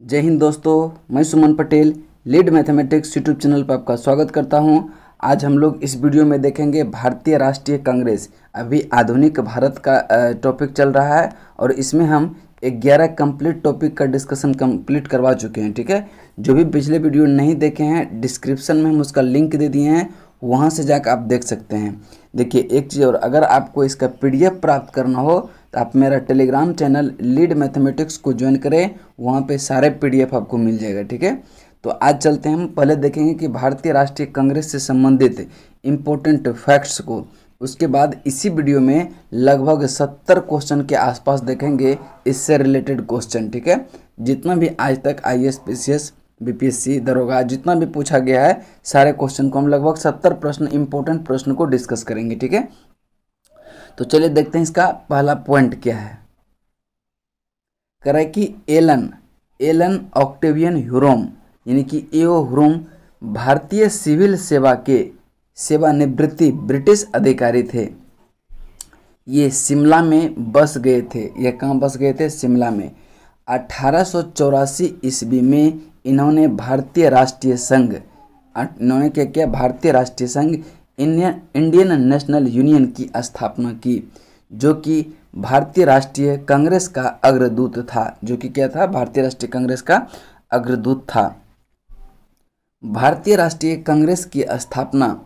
जय हिंद दोस्तों, मैं Suman Patel Lead Mathematics YouTube channel पर आपका स्वागत करता हूं। आज हम लोग इस वीडियो में देखेंगे भारतीय राष्ट्रीय कांग्रेस। अभी आधुनिक भारत का टॉपिक चल रहा है और इसमें हम 11 कंप्लीट टॉपिक का डिस्कशन कंप्लीट करवा चुके हैं। ठीक है, जो भी पिछले वीडियो नहीं देखे हैं डिस्क्रिप्शन में हम उसका लिंक दे दिए हैं, वहाँ से जाकर आप देख सकते हैं। देखिए एक चीज़ और, अगर आपको इसका PDF प्राप्त करना हो तो आप मेरा टेलीग्राम चैनल लीड मैथमेटिक्स को ज्वाइन करें, वहाँ पे सारे PDF आपको मिल जाएगा। ठीक है, तो आज चलते हैं। हम पहले देखेंगे कि भारतीय राष्ट्रीय कांग्रेस से संबंधित इम्पोर्टेंट फैक्ट्स को, उसके बाद इसी वीडियो में लगभग 70 क्वेश्चन के आसपास देखेंगे इससे रिलेटेड क्वेश्चन। ठीक है, जितना भी आज तक IAS PCS BPSC दरोगा जितना भी पूछा गया है सारे क्वेश्चन को हम लगभग 70 प्रश्न इंपॉर्टेंट प्रश्न को डिस्कस करेंगे। ठीक है, तो चलिए देखते हैं इसका पहला पॉइंट क्या है। कह रहा है कि एलन ऑक्टेवियन ह्यूरोम यानी कि एओ ह्यूरोम भारतीय सिविल सेवा के सेवानिवृत्ति ब्रिटिश अधिकारी थे। ये शिमला में बस गए थे। ये कहाँ बस गए थे? शिमला में। 1884 ईस्वी में इन्होंने भारतीय राष्ट्रीय संघ, इन्होंने क्या किया? भारतीय राष्ट्रीय संघ इंडियन नेशनल यूनियन की स्थापना की, जो कि भारतीय राष्ट्रीय कांग्रेस का अग्रदूत था। जो कि क्या था? भारतीय राष्ट्रीय कांग्रेस का अग्रदूत था। भारतीय राष्ट्रीय कांग्रेस की स्थापना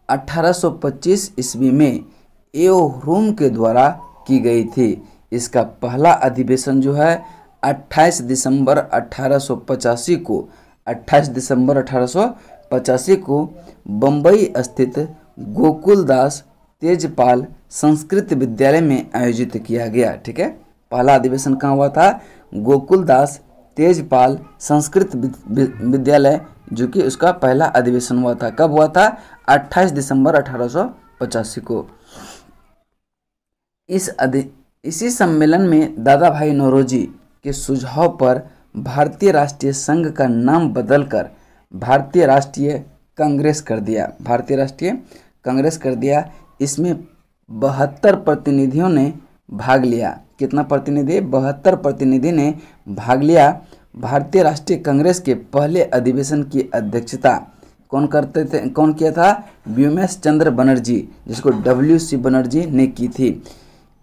1825 ईस्वी में एओ ह्यूरोम के द्वारा की गई थी। इसका पहला अधिवेशन जो है 28 दिसंबर 1885 को बम्बई स्थित गोकुलदास तेजपाल संस्कृत विद्यालय में आयोजित किया गया। ठीक है, पहला अधिवेशन कहाँ हुआ था? गोकुलदास तेजपाल संस्कृत विद्यालय, जो कि उसका पहला अधिवेशन हुआ था। कब हुआ था? 28 दिसंबर 1885 को। इसी सम्मेलन में दादा भाई नौरोजी के सुझाव पर भारतीय राष्ट्रीय संघ का नाम बदलकर भारतीय राष्ट्रीय कांग्रेस कर दिया। भारतीय राष्ट्रीय कांग्रेस कर दिया। इसमें 72 प्रतिनिधियों ने भाग लिया। कितना प्रतिनिधि? 72 प्रतिनिधि ने भाग लिया। भारतीय राष्ट्रीय कांग्रेस के पहले अधिवेशन की अध्यक्षता कौन करते थे? कौन किया था? व्योमेश चंद्र बनर्जी, जिसको WC बनर्जी ने की थी।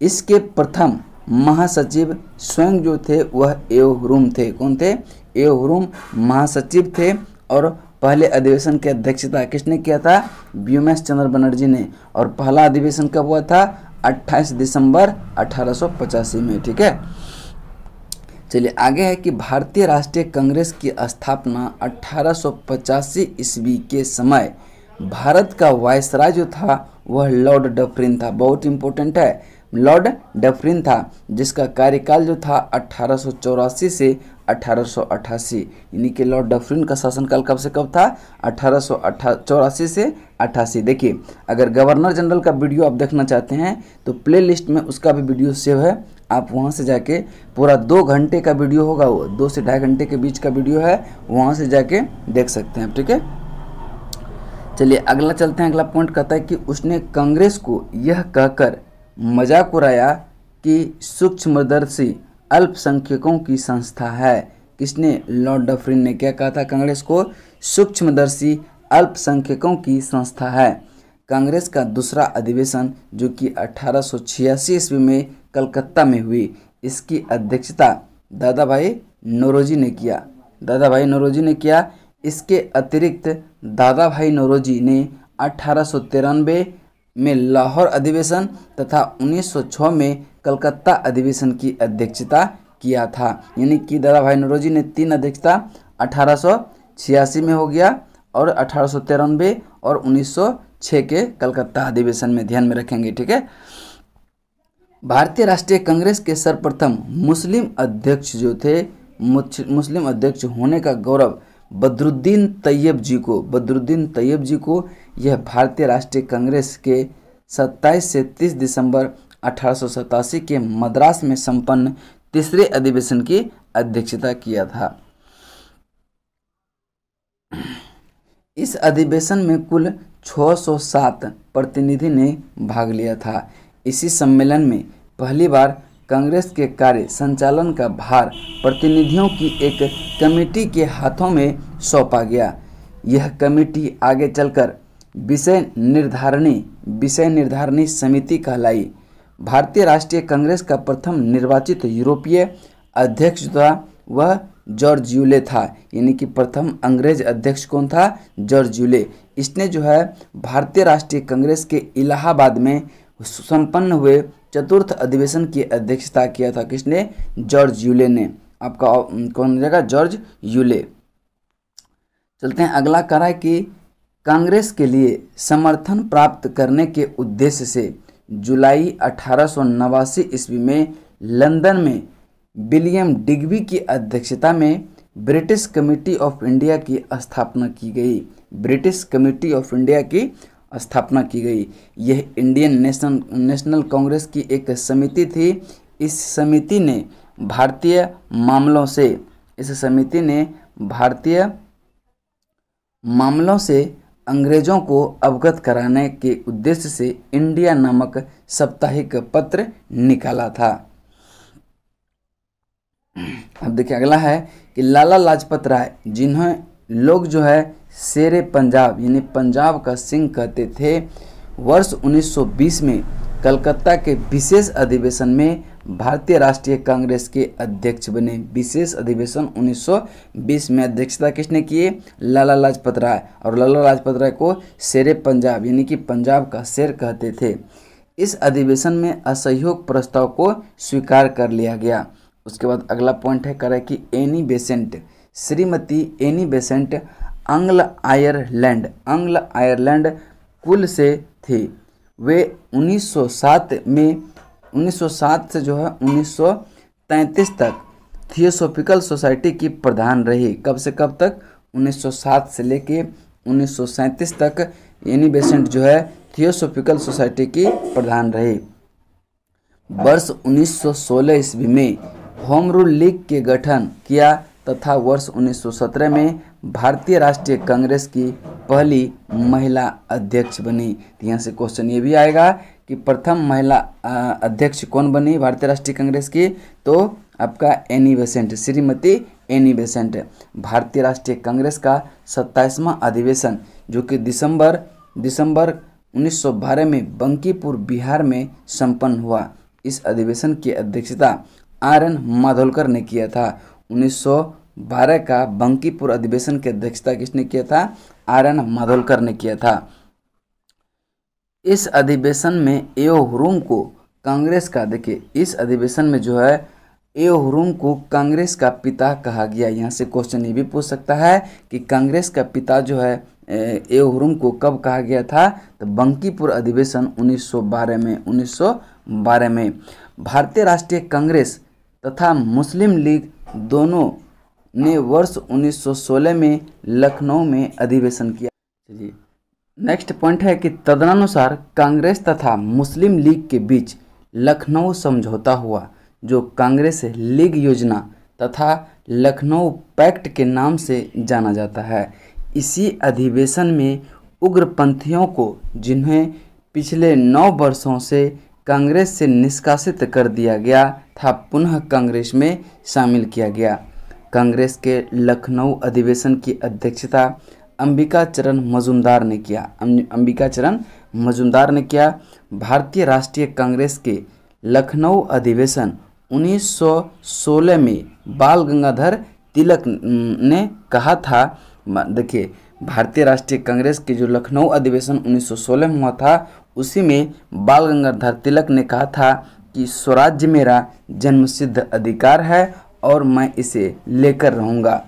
इसके प्रथम महासचिव स्वयं जो थे वह एओ ह्यूरोम थे। कौन थे? एओ ह्यूरोम महासचिव थे। और पहले अधिवेशन की अध्यक्षता किसने किया था? व्योमेश चंद्र बनर्जी ने। और पहला अधिवेशन कब हुआ था? 28 दिसंबर 1885 में। ठीक है, चलिए आगे है कि भारतीय राष्ट्रीय कांग्रेस की स्थापना 1885 ईस्वी के समय भारत का वायसराय जो था वह लॉर्ड डफरिन था। बहुत इंपॉर्टेंट है, लॉर्ड डफरिन था, जिसका कार्यकाल जो था 1884 से 1888, यानी कि लॉर्ड डफरिन का शासनकाल कब से कब था? 1884 से 88। देखिए, अगर गवर्नर जनरल का वीडियो आप देखना चाहते हैं तो प्ले लिस्ट में उसका भी वीडियो सेव है, आप वहां से जाके पूरा 2 घंटे का वीडियो होगा, वो 2 से 2.5 घंटे के बीच का वीडियो है, वहां से जाके देख सकते हैं। ठीक है, चलिए अगला चलते हैं। अगला पॉइंट कहता है कि उसने कांग्रेस को यह कहकर मजाक उड़ाया कि सूक्ष्मदर्शी अल्पसंख्यकों की संस्था है। किसने? लॉर्ड डफरिन ने क्या कहा था कांग्रेस को? सूक्ष्मदर्शी अल्पसंख्यकों की संस्था है। कांग्रेस का दूसरा अधिवेशन जो कि 1886 ईस्वी में कलकत्ता में हुई, इसकी अध्यक्षता दादा भाई नौरोजी ने किया। दादा भाई नौरोजी ने किया। इसके अतिरिक्त दादा भाई नौरोजी ने 1893 में लाहौर अधिवेशन तथा 1906 में कलकत्ता अधिवेशन की अध्यक्षता किया था। यानी कि दादा भाई नौरोजी ने 3 अध्यक्षता 1886 में हो गया और 1893 और 1906 के कलकत्ता अधिवेशन में, ध्यान में रखेंगे। ठीक है, भारतीय राष्ट्रीय कांग्रेस के सर्वप्रथम मुस्लिम अध्यक्ष जो थे, मुस्लिम अध्यक्ष होने का गौरव बदरुद्दीन तैयब जी को यह भारतीय राष्ट्रीय कांग्रेस के 27 से 30 दिसंबर 1887 के मद्रास में संपन्न तीसरे अधिवेशन की अध्यक्षता किया था। इस अधिवेशन में कुल 607 प्रतिनिधि ने भाग लिया था। इसी सम्मेलन में पहली बार कांग्रेस के कार्य संचालन का भार प्रतिनिधियों की एक कमेटी के हाथों में सौंपा गया। यह कमेटी आगे चलकर विषय निर्धारणी समिति कहलाई। भारतीय राष्ट्रीय कांग्रेस का प्रथम निर्वाचित यूरोपीय अध्यक्ष था वह जॉर्ज यूले था, यानी कि प्रथम अंग्रेज अध्यक्ष कौन था? George Yule. इसने जो है भारतीय राष्ट्रीय कांग्रेस के इलाहाबाद में संपन्न हुए चतुर्थ अधिवेशन की अध्यक्षता किया था। किसने? जॉर्ज यूले ने। आपका कौन हो जाएगा? George Yule. चलते हैं अगला कह रहा है कि कांग्रेस के लिए समर्थन प्राप्त करने के उद्देश्य से जुलाई 1889 ईस्वी में लंदन में विलियम डिग्बी की अध्यक्षता में ब्रिटिश कमेटी ऑफ इंडिया की स्थापना की गई। ब्रिटिश कमेटी ऑफ इंडिया की स्थापना की गई। यह इंडियन नेशनल कांग्रेस की एक समिति थी। इस समिति ने भारतीय मामलों से अंग्रेजों को अवगत कराने के उद्देश्य से इंडिया नामक साप्ताहिक पत्र निकाला था। अब देखिए अगला है कि लाला लाजपत राय, जिन्हें लोग जो है शेरे पंजाब यानी पंजाब का सिंह कहते थे, वर्ष 1920 में कलकत्ता के विशेष अधिवेशन में भारतीय राष्ट्रीय कांग्रेस के अध्यक्ष बने। विशेष अधिवेशन 1920 में अध्यक्षता किसने की? लाला लाजपत राय। और लाला लाजपत राय को शेरे पंजाब यानी कि पंजाब का शेर कहते थे। इस अधिवेशन में असहयोग प्रस्ताव को स्वीकार कर लिया गया। उसके बाद अगला पॉइंट है करे कि Annie Besant, Shrimati Annie Besant अंग्ल आयरलैंड कुल से थी। वे 1907 से जो है 1933 तक थियोसॉफिकल सोसाइटी की प्रधान रही। कब से कब तक? 1907 से लेके 1937 तक एनी बेसेंट जो है थियोसॉफिकल सोसाइटी की प्रधान रही। वर्ष 1916 ईस्वी में होम रूल लीग के गठन किया तथा वर्ष 1917 में भारतीय राष्ट्रीय कांग्रेस की पहली महिला अध्यक्ष बनी। यहाँ से क्वेश्चन ये भी आएगा कि प्रथम महिला अध्यक्ष कौन बनी भारतीय राष्ट्रीय कांग्रेस की? तो आपका any Besant, Shrimati Annie Besant. भारतीय राष्ट्रीय कांग्रेस का 27वां अधिवेशन जो कि दिसंबर 1912 में बंकीपुर बिहार में संपन्न हुआ। इस अधिवेशन की अध्यक्षता आर.एन. माधोलकर ने किया था। 1912 का बंकीपुर अधिवेशन की अध्यक्षता किसने किया था? आर.एन. माधोलकर ने किया था। इस अधिवेशन में एओहुरुम को कांग्रेस का, देखिए इस अधिवेशन में जो है एओहुरुम को कांग्रेस का पिता कहा गया। यहाँ से क्वेश्चन ये भी पूछ सकता है कि कांग्रेस का पिता जो है एओहुरुम को कब कहा गया था? तो बंकीपुर अधिवेशन 1912 में। भारतीय राष्ट्रीय कांग्रेस तथा मुस्लिम लीग दोनों ने वर्ष 1916 में लखनऊ में अधिवेशन किया। चलिए नेक्स्ट पॉइंट है कि तदनुसार कांग्रेस तथा मुस्लिम लीग के बीच लखनऊ समझौता हुआ, जो कांग्रेस लीग योजना तथा लखनऊ पैक्ट के नाम से जाना जाता है। इसी अधिवेशन में उग्रपंथियों को, जिन्हें पिछले 9 वर्षों से कांग्रेस से निष्कासित कर दिया गया था, पुनः कांग्रेस में शामिल किया गया। कांग्रेस के लखनऊ अधिवेशन की अध्यक्षता अंबिका चरण मजूमदार ने किया। भारतीय राष्ट्रीय कांग्रेस के लखनऊ अधिवेशन 1916 में बाल गंगाधर तिलक ने कहा था। देखिए भारतीय राष्ट्रीय कांग्रेस के जो लखनऊ अधिवेशन 1916 में हुआ था, उसी में बाल गंगाधर तिलक ने कहा था कि स्वराज्य मेरा जन्मसिद्ध अधिकार है और मैं इसे लेकर रहूँगा।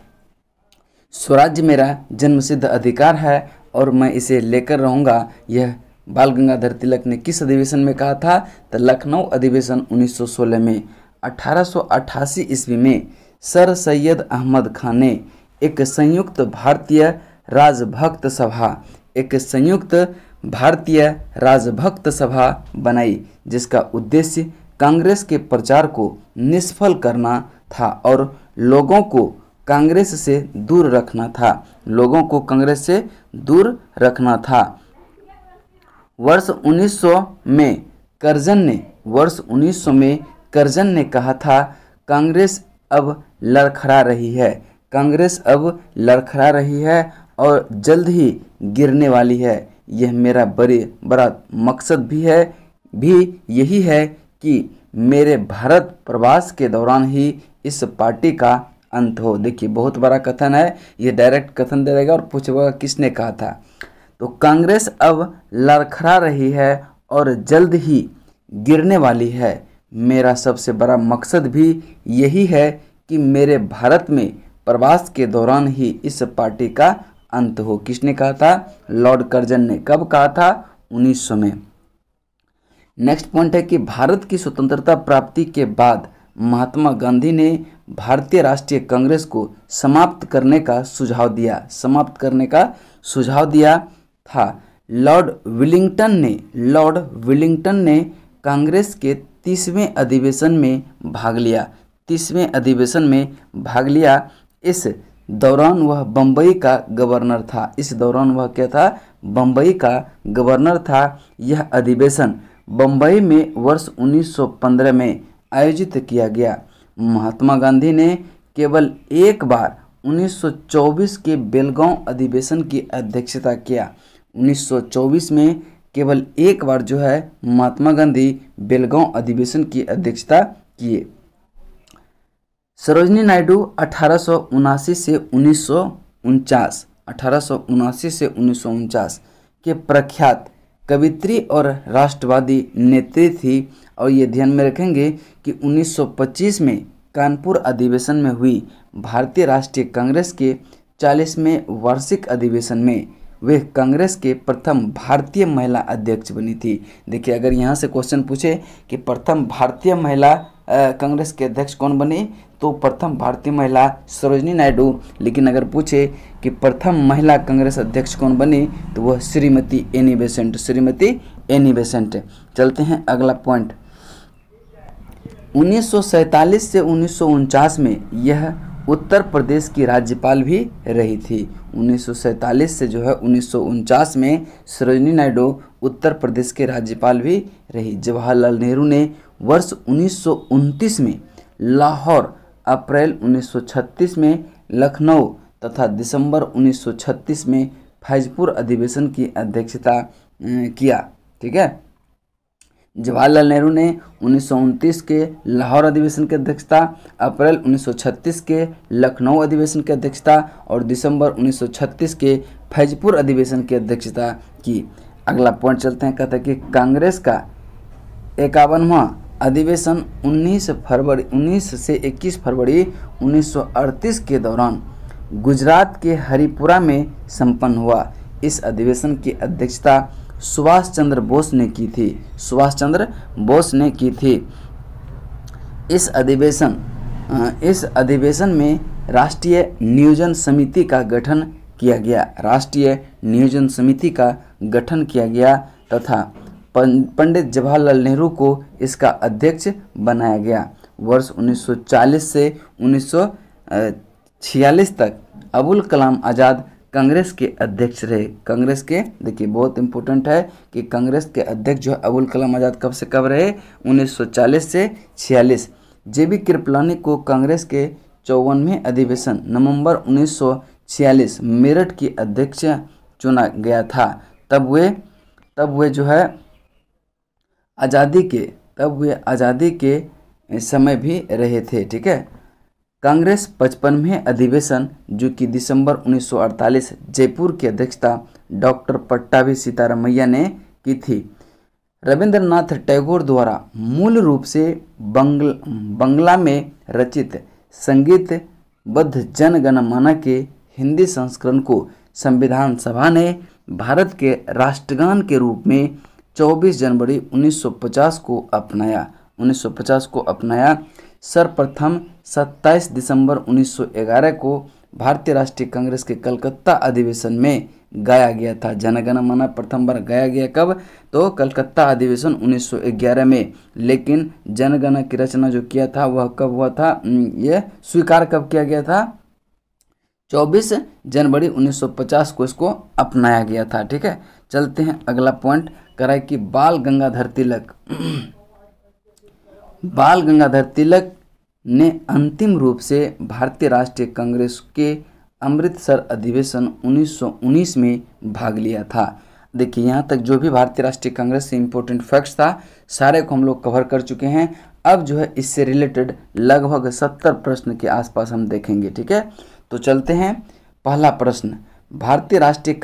स्वराज्य मेरा जन्मसिद्ध अधिकार है और मैं इसे लेकर रहूँगा। यह बाल गंगाधर तिलक ने किस अधिवेशन में कहा था? तो लखनऊ अधिवेशन 1916 में। 1888 ईस्वी में सर सैयद अहमद खान ने एक संयुक्त भारतीय राजभक्त सभा बनाई, जिसका उद्देश्य कांग्रेस के प्रचार को निष्फल करना था और लोगों को कांग्रेस से दूर रखना था। वर्ष 1900 में कर्जन ने कहा था, कांग्रेस अब लड़खड़ा रही है, कांग्रेस अब लड़खड़ा रही है और जल्द ही गिरने वाली है। यह मेरा बड़ा मकसद भी यही है कि मेरे भारत प्रवास के दौरान ही इस पार्टी का अंत हो। देखिए बहुत बड़ा कथन है, ये डायरेक्ट कथन दे देगा और पूछेगा किसने कहा था। तो कांग्रेस अब लड़खड़ा रही है और जल्द ही गिरने वाली है। मेरा सबसे बड़ा मकसद भी यही है कि मेरे भारत में प्रवास के दौरान ही इस पार्टी का अंत हो। किसने कहा था? लॉर्ड कर्जन ने। कब कहा था? 1900 में। नेक्स्ट पॉइंट है कि भारत की स्वतंत्रता प्राप्ति के बाद महात्मा गांधी ने भारतीय राष्ट्रीय कांग्रेस को समाप्त करने का सुझाव दिया था। लॉर्ड विलिंगटन ने कांग्रेस के 30वें अधिवेशन में भाग लिया। इस दौरान वह बम्बई का गवर्नर था। यह अधिवेशन बम्बई में वर्ष 1915 में आयोजित किया गया। महात्मा गांधी ने केवल एक बार 1924 के बेलगांव अधिवेशन की अध्यक्षता किया। 1924 में केवल एक बार जो है महात्मा गांधी बेलगांव अधिवेशन की अध्यक्षता किए। सरोजिनी नायडू 1879 से 1949 के प्रख्यात कवित्री और राष्ट्रवादी नेत्री थी। और ये ध्यान में रखेंगे कि 1925 में कानपुर अधिवेशन में हुई भारतीय राष्ट्रीय कांग्रेस के 40वें वार्षिक अधिवेशन में वे कांग्रेस के प्रथम भारतीय महिला अध्यक्ष बनी थी। देखिए अगर यहाँ से क्वेश्चन पूछे कि प्रथम भारतीय महिला कांग्रेस के अध्यक्ष कौन बनी, तो प्रथम भारतीय महिला सरोजिनी नायडू। लेकिन अगर पूछे कि प्रथम महिला कांग्रेस अध्यक्ष कौन बनी, तो वह श्रीमती एनी बेसेंट। चलते हैं अगला पॉइंट। 1947 से 1949 में यह उत्तर प्रदेश की राज्यपाल भी रही थी। 1947 से जो है 1949 में सरोजिनी नायडू उत्तर प्रदेश के राज्यपाल भी रही। जवाहरलाल नेहरू ने वर्ष 1929 में लाहौर, अप्रैल 1936 में लखनऊ तथा दिसंबर 1936 में फैजपुर अधिवेशन की अध्यक्षता किया। ठीक है, जवाहरलाल नेहरू ने 1929 के लाहौर अधिवेशन की अध्यक्षता, अप्रैल 1936 के लखनऊ अधिवेशन की अध्यक्षता और दिसंबर 1936 के फैजपुर अधिवेशन की अध्यक्षता की। अगला पॉइंट चलते हैं, कहते हैं कि कांग्रेस का 51वां अधिवेशन 19 से 21 फरवरी 1938 के दौरान गुजरात के हरिपुरा में संपन्न हुआ। इस अधिवेशन की अध्यक्षता सुभाष चंद्र बोस ने की थी। इस अधिवेशन में राष्ट्रीय नियोजन समिति का गठन किया गया तथा पंडित जवाहरलाल नेहरू को इसका अध्यक्ष बनाया गया। वर्ष 1940 से 1946 तक अबुल कलाम आज़ाद कांग्रेस के अध्यक्ष रहे। कांग्रेस के, देखिए बहुत इंपॉर्टेंट है कि कांग्रेस के अध्यक्ष जो है अबुल कलाम आज़ाद कब से कब रहे? 1940 से 46। जेबी कृपलानी को कांग्रेस के 54वें अधिवेशन नवंबर 1946 मेरठ की अध्यक्ष चुना गया था। तब वे जो है आज़ादी के समय भी रहे थे। ठीक है, कांग्रेस 55वें अधिवेशन जो कि दिसंबर 1948 जयपुर की अध्यक्षता डॉक्टर पट्टाभी सीतारामैया ने की थी। रविंद्रनाथ टैगोर द्वारा मूल रूप से बंगला में रचित संगीतबद्ध जन गण मन के हिंदी संस्करण को संविधान सभा ने भारत के राष्ट्रगान के रूप में 24 जनवरी 1950 को अपनाया। सर्वप्रथम 27 दिसंबर 1911 को भारतीय राष्ट्रीय कांग्रेस के कलकत्ता अधिवेशन में गाया गया था। जनगण मन प्रथम बार गाया गया कब? तो कलकत्ता अधिवेशन 1911 में। लेकिन जनगण की रचना जो किया था वह कब हुआ था? यह स्वीकार कब किया गया था? 24 जनवरी 1950 को इसको अपनाया गया था। ठीक है, चलते हैं अगला पॉइंट। कराए कि बाल गंगाधर तिलक बाल गंगाधर तिलक ने अंतिम रूप से भारतीय राष्ट्रीय कांग्रेस के अमृतसर अधिवेशन 1919 में भाग लिया था। देखिए यहाँ तक जो भी भारतीय राष्ट्रीय कांग्रेस से इम्पोर्टेंट फैक्ट्स था सारे को हम लोग कवर कर चुके हैं। अब जो है इससे रिलेटेड लगभग 70 प्रश्न के आसपास हम देखेंगे। ठीक है, तो चलते हैं। पहला प्रश्न, भारतीय राष्ट्रीय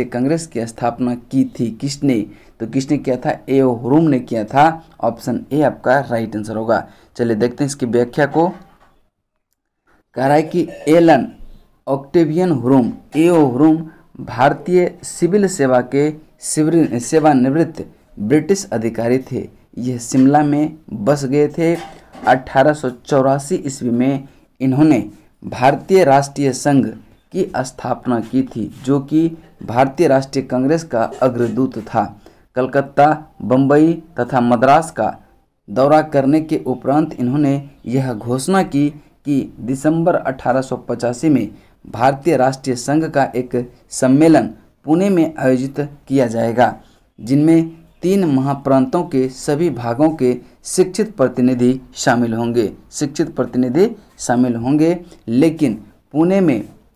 कांग्रेस की स्थापना की थी किसने? तो किसने किया था? ए.ओ. हुरुम ने किया था। ऑप्शन ए आपका राइट आंसर होगा। चलिए देखते हैं इसकी व्याख्या को। कह रहा है कि एलन ऑक्टेवियन हुरुम, ए.ओ. हुरुम भारतीय सिविल सेवा के सेवानिवृत्त ब्रिटिश अधिकारी थे। यह शिमला में बस गए थे। 1884 ईस्वी में इन्होंने भारतीय राष्ट्रीय संघ की स्थापना की थी, जो कि भारतीय राष्ट्रीय कांग्रेस का अग्रदूत था। कलकत्ता, बम्बई तथा मद्रास का दौरा करने के उपरांत इन्होंने यह घोषणा की कि दिसंबर 1885 में भारतीय राष्ट्रीय संघ का एक सम्मेलन पुणे में आयोजित किया जाएगा, जिनमें 3 महाप्रांतों के सभी भागों के शिक्षित प्रतिनिधि शामिल होंगे।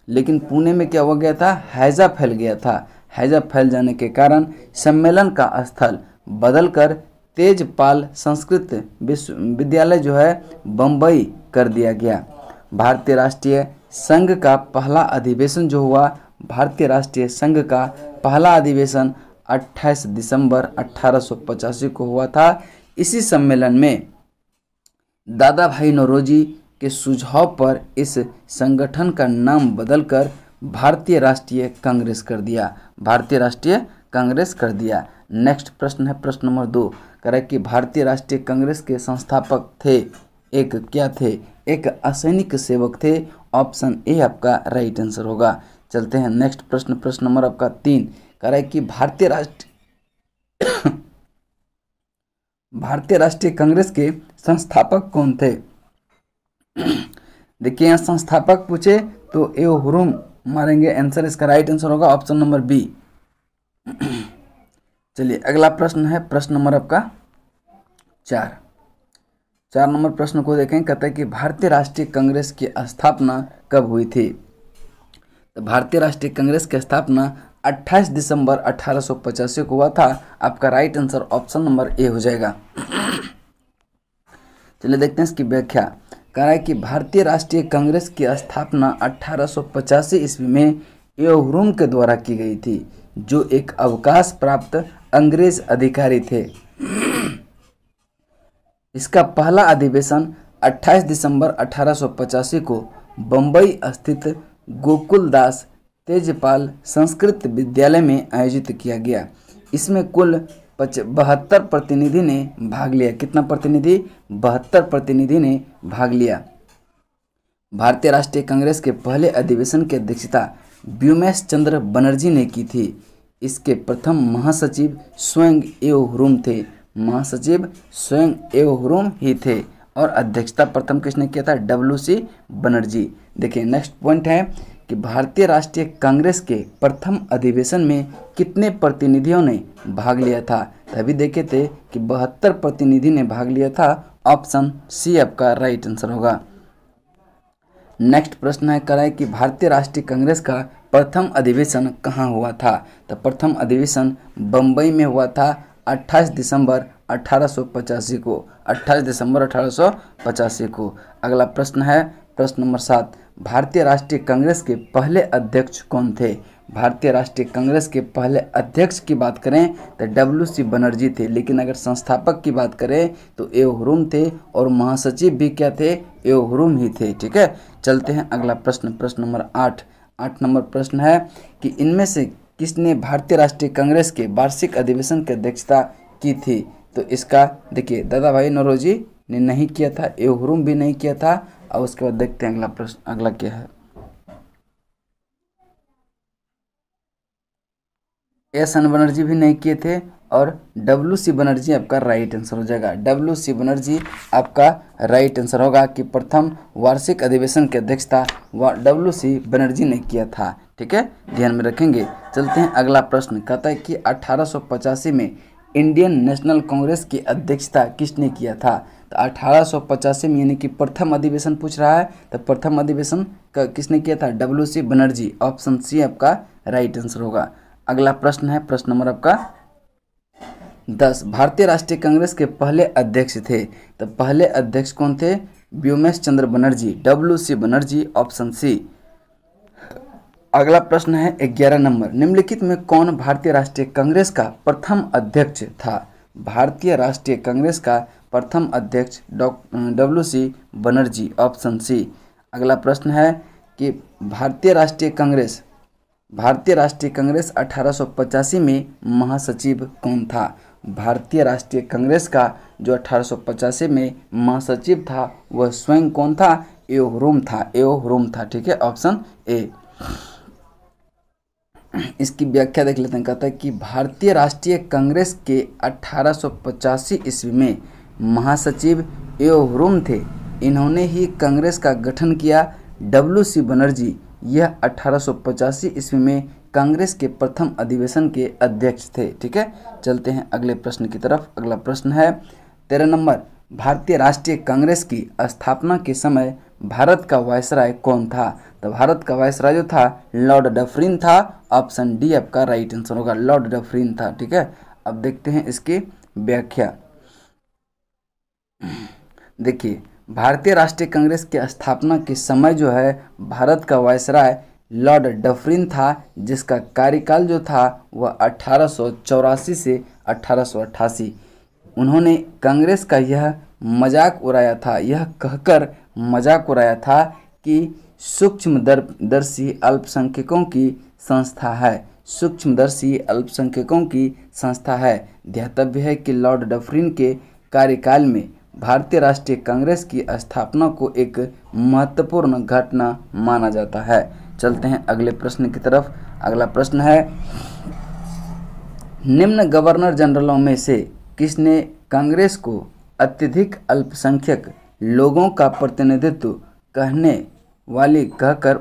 लेकिन पुणे में क्या हो गया था? हैजा फैल गया था। हैजा फैल जाने के कारण सम्मेलन का स्थल बदलकर तेजपाल संस्कृत विश्वविद्यालय जो है बम्बई कर दिया गया। भारतीय राष्ट्रीय संघ का पहला अधिवेशन जो हुआ, भारतीय राष्ट्रीय संघ का पहला अधिवेशन 28 दिसंबर 1885 को हुआ था। इसी सम्मेलन में दादा भाई नौरोजी के सुझाव पर इस संगठन का नाम बदलकर भारतीय राष्ट्रीय कांग्रेस कर दिया। नेक्स्ट प्रश्न है प्रश्न नंबर 2। कह रहा है कि भारतीय राष्ट्रीय कांग्रेस के संस्थापक थे, एक असैनिक सेवक थे। ऑप्शन ए आपका राइट आंसर होगा। चलते हैं नेक्स्ट प्रश्न नंबर आपका 3। कह रहा है कि भारतीय राष्ट्रीय कांग्रेस के संस्थापक कौन थे? देखिए यहाँ संस्थापक पूछे तो ए हुरुम मारेंगे, आंसर इसका राइट आंसर होगा ऑप्शन नंबर बी। चलिए अगला प्रश्न है प्रश्न नंबर आपका 4 नंबर प्रश्न को देखें। कहता है कि भारतीय राष्ट्रीय कांग्रेस की स्थापना कब हुई थी? तो भारतीय राष्ट्रीय कांग्रेस की स्थापना 28 दिसंबर 1885 को हुआ था। आपका right answer option number A हो जाएगा। चलिए देखते हैं इसकी व्याख्या। कह रहा है कि भारतीय राष्ट्रीय कांग्रेस की स्थापना 1885 ईस्वी में ए.ओ. हुरुम के द्वारा की गई थी, जो एक अवकाश प्राप्त अंग्रेज अधिकारी थे। इसका पहला अधिवेशन 28 दिसंबर 1885 को बम्बई स्थित गोकुलदास तेजपाल संस्कृत विद्यालय में आयोजित किया गया। इसमें कुल 72 प्रतिनिधि ने भाग लिया। कितना प्रतिनिधि? 72 प्रतिनिधि ने भाग लिया। भारतीय राष्ट्रीय कांग्रेस के पहले अधिवेशन की अध्यक्षता व्योमेश चंद्र बनर्जी ने की थी। इसके प्रथम महासचिव स्वयं ए.ओ. हुरुम थे। ही थे और अध्यक्षता प्रथम किसने किया था? W.C. बनर्जी। देखिए नेक्स्ट पॉइंट है कि भारतीय राष्ट्रीय कांग्रेस के प्रथम अधिवेशन में कितने प्रतिनिधियों ने भाग लिया था? तभी देखे थे कि 72 प्रतिनिधि ने भाग लिया था। ऑप्शन सी आपका राइट आंसर होगा। नेक्स्ट प्रश्न है, कह रहा है कि भारतीय राष्ट्रीय कांग्रेस का प्रथम अधिवेशन कहाँ हुआ था? तो प्रथम अधिवेशन बम्बई में हुआ था 28 दिसंबर 1885 को। 28 दिसंबर 1885 को। अगला प्रश्न है प्रश्न नंबर 7। भारतीय राष्ट्रीय कांग्रेस के पहले अध्यक्ष कौन थे? भारतीय राष्ट्रीय कांग्रेस के पहले अध्यक्ष की बात करें तो W.C. बनर्जी थे, लेकिन अगर संस्थापक की बात करें तो ए.ओ. हुरुम थे और महासचिव भी क्या थे? ए.ओ. हुरुम ही थे। ठीक है, चलते हैं अगला प्रश्न नंबर 8 नंबर प्रश्न है कि इनमें से किसने भारतीय राष्ट्रीय कांग्रेस के वार्षिक अधिवेशन की अध्यक्षता की थी? तो इसका देखिए दादा भाई नौरोजी ने नहीं किया था, ए.ओ. हुरुम भी नहीं किया था। और उसके बाद देखते हैं अगला प्रश्न, अगला क्या है। एस.एन. बनर्जी भी नहीं किए थे और W.C. बनर्जी आपका राइट आंसर हो जाएगा। W.C. बनर्जी आपका राइट आंसर होगा कि प्रथम वार्षिक अधिवेशन की अध्यक्षता W.C. बनर्जी ने किया था। ठीक है, ध्यान में रखेंगे। चलते हैं अगला प्रश्न। कहता है कि 1885 में इंडियन नेशनल कांग्रेस की अध्यक्षता किसने किया था? तो 1885 में, यानी कि प्रथम अधिवेशन पूछ रहा है, तो प्रथम अधिवेशन का किसने किया था? WC बनर्जी। ऑप्शन सी आपका राइट आंसर होगा। अगला प्रश्न है प्रश्न नंबर आपका 10। भारतीय राष्ट्रीय कांग्रेस के पहले अध्यक्ष थे, तो पहले अध्यक्ष कौन थे? Womesh Chandra Banerjee, WC Banerjee. Option C. अगला प्रश्न है 11 नंबर। निम्नलिखित में कौन भारतीय राष्ट्रीय कांग्रेस का प्रथम अध्यक्ष था? भारतीय राष्ट्रीय कांग्रेस का प्रथम अध्यक्ष WC बनर्जी। Option C. अगला प्रश्न है कि भारतीय राष्ट्रीय कांग्रेस 1885 में महासचिव कौन था? भारतीय राष्ट्रीय कांग्रेस का जो 1885 में महासचिव था वह स्वयं कौन था? एओ ह्रोम था। ठीक है, ऑप्शन ए। इसकी व्याख्या देख लेते हैं। कहता है कि भारतीय राष्ट्रीय कांग्रेस के 1885 ईस्वी में महासचिव एओ ह्रोम थे। इन्होंने ही कांग्रेस का गठन किया। WC बनर्जी यह 1885 ईस्वी में कांग्रेस के प्रथम अधिवेशन के अध्यक्ष थे। ठीक है, चलते हैं अगले प्रश्न की तरफ। अगला प्रश्न है 13 नंबर। भारतीय राष्ट्रीय कांग्रेस की स्थापना के समय भारत का वायसराय कौन था? तो भारत का वायसराय जो था लॉर्ड डफरिन था। ऑप्शन डी आपका राइट आंसर होगा, लॉर्ड डफरिन था। ठीक है, अब देखते हैं इसकी व्याख्या। देखिए, भारतीय राष्ट्रीय कांग्रेस की स्थापना के समय जो है भारत का वायसराय लॉर्ड डफरिन था, जिसका कार्यकाल जो था वह 1884 से 1888। उन्होंने कांग्रेस का यह मजाक उड़ाया था, यह कहकर मजाक उड़ाया था कि सूक्ष्मदर्शी अल्पसंख्यकों की संस्था है, सूक्ष्मदर्शी अल्पसंख्यकों की संस्था है। ध्यातव्य है कि लॉर्ड डफरिन के कार्यकाल में भारतीय राष्ट्रीय कांग्रेस की स्थापना को एक महत्वपूर्ण घटना माना जाता है। चलते हैं अगले प्रश्न की तरफ। अगला प्रश्न है, निम्न गवर्नर जनरलों में से किसने कांग्रेस को अत्यधिक अल्पसंख्यक लोगों का प्रतिनिधित्व करने वाले कहकर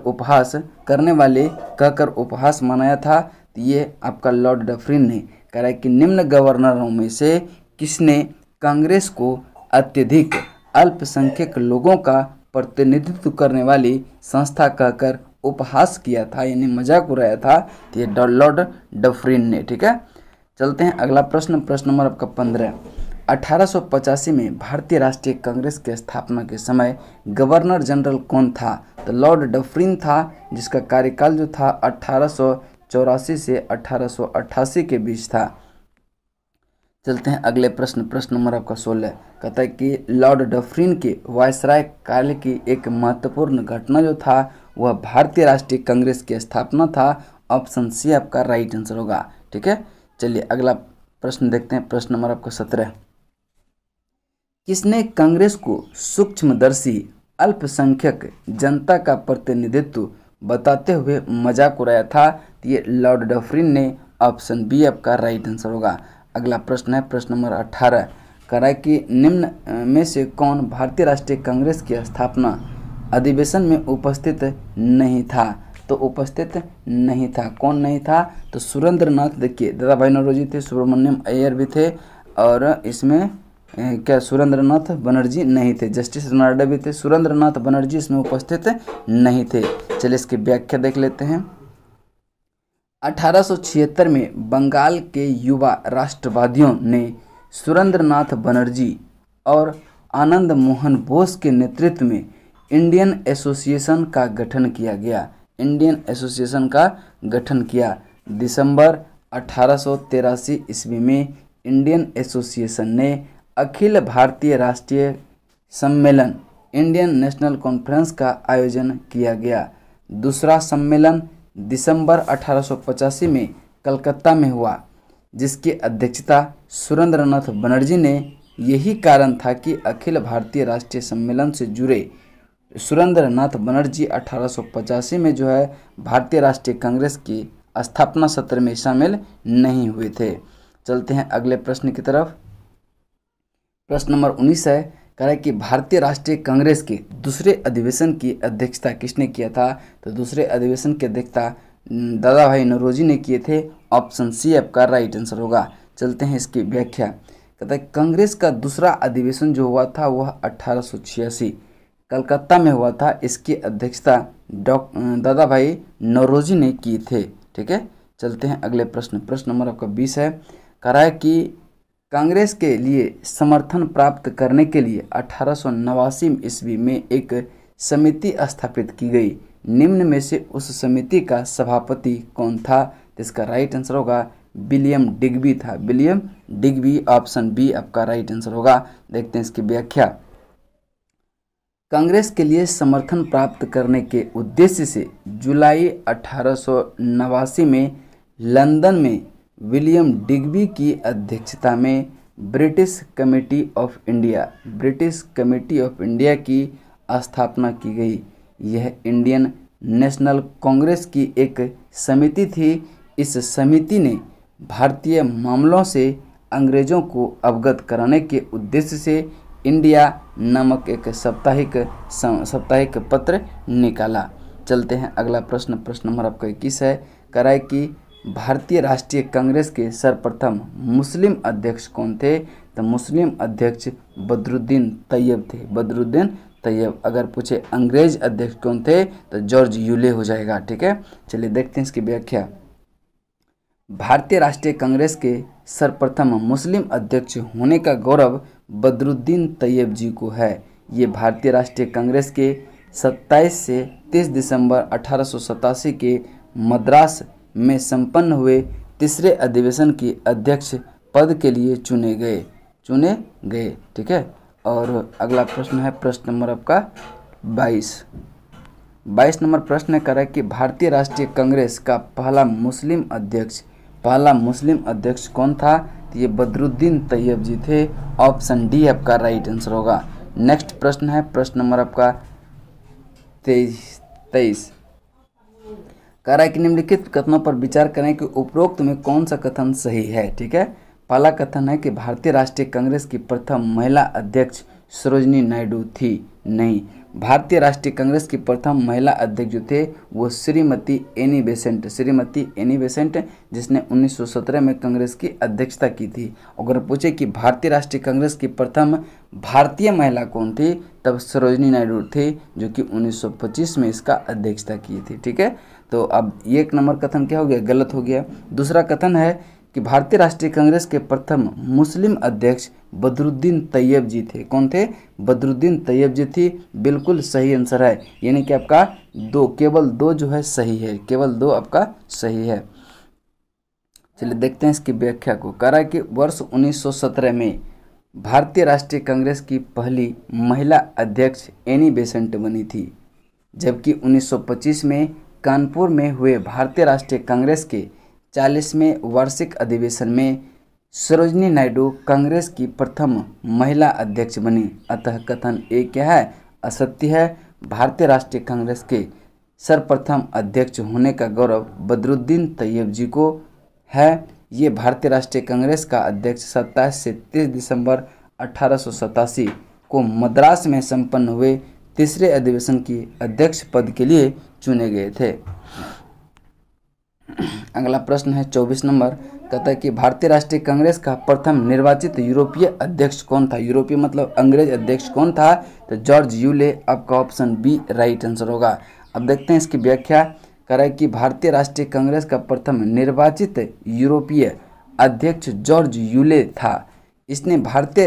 उपहास मनाया था? तो ये आपका लॉर्ड डफरिन ने कहा है कि निम्न गवर्नरों में से किसने कांग्रेस को अत्यधिक अल्पसंख्यक लोगों का प्रतिनिधित्व करने वाली संस्था कहकर उपहास किया था, यानी मजाक उड़ाया था? तो ये लॉर्ड डफरिन ने। ठीक है, चलते हैं अगला प्रश्न। प्रश्न नंबर आपका 15। 1885 में भारतीय राष्ट्रीय कांग्रेस के स्थापना के समय गवर्नर जनरल कौन था? तो लॉर्ड डफरिन था, जिसका कार्यकाल जो था 1884 से 1888 के बीच था। चलते हैं अगले प्रश्न। प्रश्न नंबर आपका 16 कहता है कि लॉर्ड डफरिन के वायसराय काल की एक महत्वपूर्ण घटना जो था वह भारतीय राष्ट्रीय कांग्रेस की स्थापना था। ऑप्शन सी आपका राइट आंसर होगा। ठीक है, चलिए अगला प्रश्न देखते हैं। प्रश्न नंबर आपका 17। किसने कांग्रेस को सूक्ष्मदर्शी अल्पसंख्यक जनता का प्रतिनिधित्व बताते हुए मजाक उड़ाया था? तो ये लॉर्ड डफरिन ने। ऑप्शन बी आपका राइट आंसर होगा। अगला प्रश्न है प्रश्न नंबर 18। कह रहा है कि निम्न में से कौन भारतीय राष्ट्रीय कांग्रेस की स्थापना अधिवेशन में उपस्थित नहीं था? तो उपस्थित नहीं था, कौन नहीं था? तो सुरेंद्र नाथ, देखिए दादा भाई नौरोजी थे, सुब्रमण्यम अय्यर भी थे, और इसमें क्या सुरेंद्र नाथ बनर्जी नहीं थे। जस्टिस रनाडे भी थे, सुरेंद्र नाथ बनर्जी इसमें उपस्थित नहीं थे। चलिए इसकी व्याख्या देख लेते हैं। 1876 में बंगाल के युवा राष्ट्रवादियों ने सुरेंद्र नाथ बनर्जी और आनंद मोहन बोस के नेतृत्व में इंडियन एसोसिएशन का गठन किया गया। इंडियन एसोसिएशन का गठन किया। दिसंबर 1883 ईस्वी में इंडियन एसोसिएशन ने अखिल भारतीय राष्ट्रीय सम्मेलन इंडियन नेशनल कॉन्फ्रेंस का आयोजन किया गया। दूसरा सम्मेलन दिसंबर 1885 में कलकत्ता में हुआ, जिसकी अध्यक्षता सुरेंद्र नाथ बनर्जी ने। यही कारण था कि अखिल भारतीय राष्ट्रीय सम्मेलन से जुड़े सुरेंद्र नाथ बनर्जी 1885 में जो है भारतीय राष्ट्रीय कांग्रेस की स्थापना सत्र में शामिल नहीं हुए थे। चलते हैं अगले प्रश्न की तरफ। प्रश्न नंबर 19 है, कह रहा है कि भारतीय राष्ट्रीय कांग्रेस के दूसरे अधिवेशन की अध्यक्षता किसने किया था? तो दूसरे अधिवेशन की अध्यक्षता दादा भाई नौरोजी ने किए थे। ऑप्शन सी आपका राइट आंसर होगा। चलते हैं इसकी व्याख्या। कहता है कांग्रेस का दूसरा अधिवेशन जो हुआ था वह 1886 कलकत्ता में हुआ था। इसकी अध्यक्षता दादा भाई नौरोजी ने की थे। ठीक है, चलते हैं अगले प्रश्न। प्रश्न नंबर आपका 20 है। कह रहा है कि कांग्रेस के लिए समर्थन प्राप्त करने के लिए 1889 ईस्वी में एक समिति स्थापित की गई। निम्न में से उस समिति का सभापति कौन था? तो इसका राइट आंसर होगा विलियम डिग्बी था। विलियम डिग्बी, ऑप्शन बी आपका राइट आंसर होगा। देखते हैं इसकी व्याख्या। कांग्रेस के लिए समर्थन प्राप्त करने के उद्देश्य से जुलाई 1889 में लंदन में विलियम डिग्बी की अध्यक्षता में ब्रिटिश कमेटी ऑफ इंडिया की स्थापना की गई। यह इंडियन नेशनल कांग्रेस की एक समिति थी। इस समिति ने भारतीय मामलों से अंग्रेजों को अवगत कराने के उद्देश्य से इंडिया नामक एक साप्ताहिक पत्र निकाला। चलते हैं अगला प्रश्न। प्रश्न नंबर आपका 21 है। कह रहा है कि भारतीय राष्ट्रीय कांग्रेस के सर्वप्रथम मुस्लिम अध्यक्ष कौन थे? तो मुस्लिम अध्यक्ष बदरुद्दीन तैयब थे। बदरुद्दीन तैयब। अगर पूछे अंग्रेज अध्यक्ष कौन थे तो जॉर्ज यूले हो जाएगा। ठीक है, चलिए देखते हैं इसकी व्याख्या। भारतीय राष्ट्रीय कांग्रेस के सर्वप्रथम मुस्लिम अध्यक्ष होने का गौरव बदरुद्दीन तैयब जी को है। ये भारतीय राष्ट्रीय कांग्रेस के 27 से 30 दिसंबर 1887 के मद्रास में संपन्न हुए तीसरे अधिवेशन के अध्यक्ष पद के लिए चुने गए। ठीक है, और अगला प्रश्न है प्रश्न नंबर आपका 22 नंबर प्रश्न कर रहा है कि भारतीय राष्ट्रीय कांग्रेस का पहला मुस्लिम अध्यक्ष कौन था? तो ये बदरुद्दीन तैयब जी थे। ऑप्शन डी आपका राइट आंसर होगा। नेक्स्ट प्रश्न है प्रश्न नंबर आपका 23 कह रहा है कि निम्नलिखित कथनों पर विचार करें कि उपरोक्त में कौन सा कथन सही है। ठीक है, पहला कथन है कि भारतीय राष्ट्रीय कांग्रेस की प्रथम महिला अध्यक्ष सरोजिनी नायडू थी। नहीं, भारतीय राष्ट्रीय कांग्रेस की प्रथम महिला अध्यक्ष जो थे वो श्रीमती एनी बेसेंट जिसने 1917 में कांग्रेस की अध्यक्षता की थी। अगर पूछे कि भारतीय राष्ट्रीय कांग्रेस की प्रथम भारतीय महिला कौन थी, तब सरोजिनी नायडू थे जो कि 1925 में इसका अध्यक्षता की थी। ठीक है, तो अब ये एक नंबर कथन क्या हो गया? गलत हो गया। दूसरा कथन है कि भारतीय राष्ट्रीय कांग्रेस के प्रथम मुस्लिम अध्यक्ष बदरुद्दीन तैयब जी थे। कौन थे? बदरुद्दीन तैयब जी थी। बिल्कुल सही आंसर है, यानी कि आपका केवल दो जो है सही है, केवल दो आपका सही है। चलिए देखते हैं इसकी व्याख्या को। कह रहा है कि वर्ष 1917 में भारतीय राष्ट्रीय कांग्रेस की पहली महिला अध्यक्ष एनी बेसेंट बनी थी, जबकि 1925 में कानपुर में हुए भारतीय राष्ट्रीय कांग्रेस के 40वें वार्षिक अधिवेशन में सरोजिनी नायडू कांग्रेस की प्रथम महिला अध्यक्ष बनी। अतः कथन ए क्या है? असत्य है। भारतीय राष्ट्रीय कांग्रेस के सर्वप्रथम अध्यक्ष होने का गौरव बदरुद्दीन तैयब जी को है। ये भारतीय राष्ट्रीय कांग्रेस का अध्यक्ष 27 से 30 दिसंबर 1887 को मद्रास में संपन्न हुए तीसरे अधिवेशन की अध्यक्ष पद के लिए चुने गए थे। अगला प्रश्न है 24 नंबर। कहता है कि भारतीय राष्ट्रीय कांग्रेस का प्रथम निर्वाचित यूरोपीय अध्यक्ष कौन था? यूरोपीय मतलब अंग्रेज अध्यक्ष कौन था? तो जॉर्ज यूले। आपका ऑप्शन बी राइट आंसर होगा। अब देखते हैं इसकी व्याख्या। कह रहा है कि भारतीय राष्ट्रीय कांग्रेस का प्रथम निर्वाचित यूरोपीय अध्यक्ष जॉर्ज यूले था। इसने भारतीय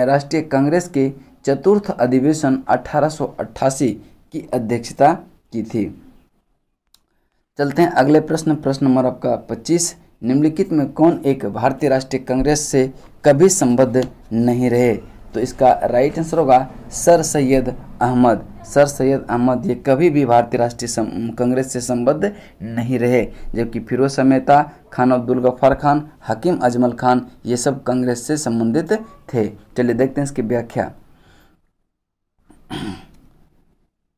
राष्ट्रीय कांग्रेस के चतुर्थ अधिवेशन 1888 की अध्यक्षता की थी। चलते हैं अगले प्रश्न। प्रश्न नंबर आपका 25। निम्नलिखित में कौन एक भारतीय राष्ट्रीय कांग्रेस से कभी संबद्ध नहीं रहे? तो इसका राइट आंसर होगा सर सैयद अहमद। सर सैयद अहमद ये कभी भी भारतीय राष्ट्रीय कांग्रेस से संबद्ध नहीं रहे, जबकि फिरोज मेहता, खान अब्दुल गफ्फार खान, हकीम अजमल खान ये सब कांग्रेस से संबंधित थे। चलिए देखते हैं इसकी व्याख्या।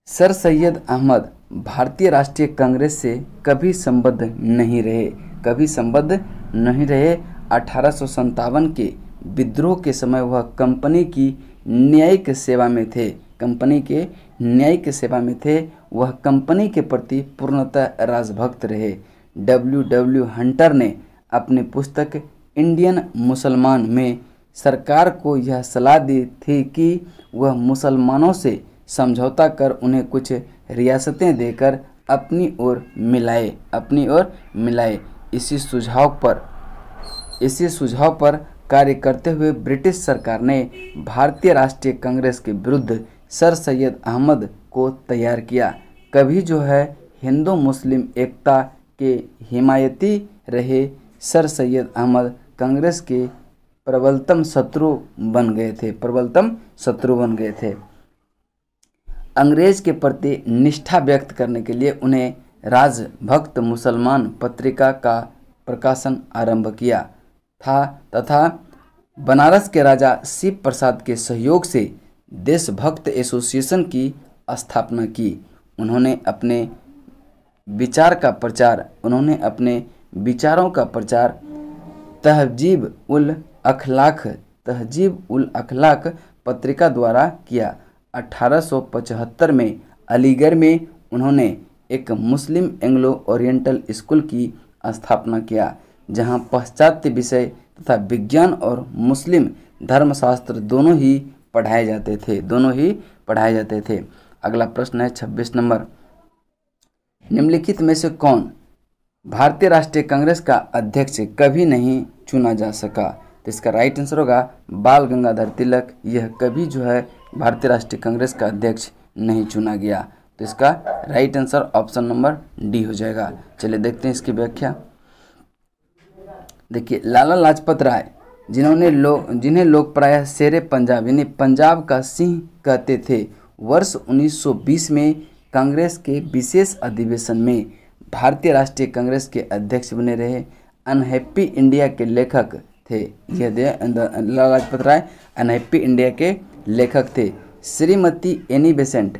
सर सैयद अहमद भारतीय राष्ट्रीय कांग्रेस से कभी संबद्ध नहीं रहे। 1857 के विद्रोह के समय वह कंपनी की न्यायिक सेवा में थे। वह कंपनी के प्रति पूर्णतः राजभक्त रहे। W. हंटर ने अपनी पुस्तक इंडियन मुसलमान में सरकार को यह सलाह दी थी कि वह मुसलमानों से समझौता कर उन्हें कुछ रियासतें देकर अपनी ओर मिलाए। इसी सुझाव पर कार्य करते हुए ब्रिटिश सरकार ने भारतीय राष्ट्रीय कांग्रेस के विरुद्ध सर सैयद अहमद को तैयार किया। कभी जो है हिंदू मुस्लिम एकता के हिमायती रहे सर सैयद अहमद कांग्रेस के प्रबलतम शत्रु बन गए थे। अंग्रेज के प्रति निष्ठा व्यक्त करने के लिए उन्हें राजभक्त मुसलमान पत्रिका का प्रकाशन आरंभ किया था तथा बनारस के राजा शिव प्रसाद के सहयोग से देशभक्त एसोसिएशन की स्थापना की। उन्होंने अपने विचारों का प्रचार तहजीब उल अखलाक पत्रिका द्वारा किया। 1875 में अलीगढ़ में उन्होंने एक मुस्लिम एंग्लो ओरिएंटल स्कूल की स्थापना किया, जहां पाश्चात्य विषय तथा विज्ञान और मुस्लिम धर्मशास्त्र दोनों ही पढ़ाए जाते थे। अगला प्रश्न है 26 नंबर। निम्नलिखित में से कौन भारतीय राष्ट्रीय कांग्रेस का अध्यक्ष कभी नहीं चुना जा सका? तो इसका राइट आंसर होगा बाल गंगाधर तिलक। यह कभी जो है भारतीय राष्ट्रीय कांग्रेस का अध्यक्ष नहीं चुना गया। तो इसका right answer option number D हो जाएगा। चलिए देखते हैं इसकी व्याख्या। देखिए, लाला लाजपत राय जिन्हें लोग प्रायः शेरे पंजाब यानी पंजाब का सिंह कहते थे, वर्ष 1920 में कांग्रेस के विशेष अधिवेशन में भारतीय राष्ट्रीय कांग्रेस के अध्यक्ष बने रहे। अनहैप्पी इंडिया के लेखक थे। लाला लाजपत राय अनहैप्पी इंडिया के लेखक थे। श्रीमती एनी बेसेंट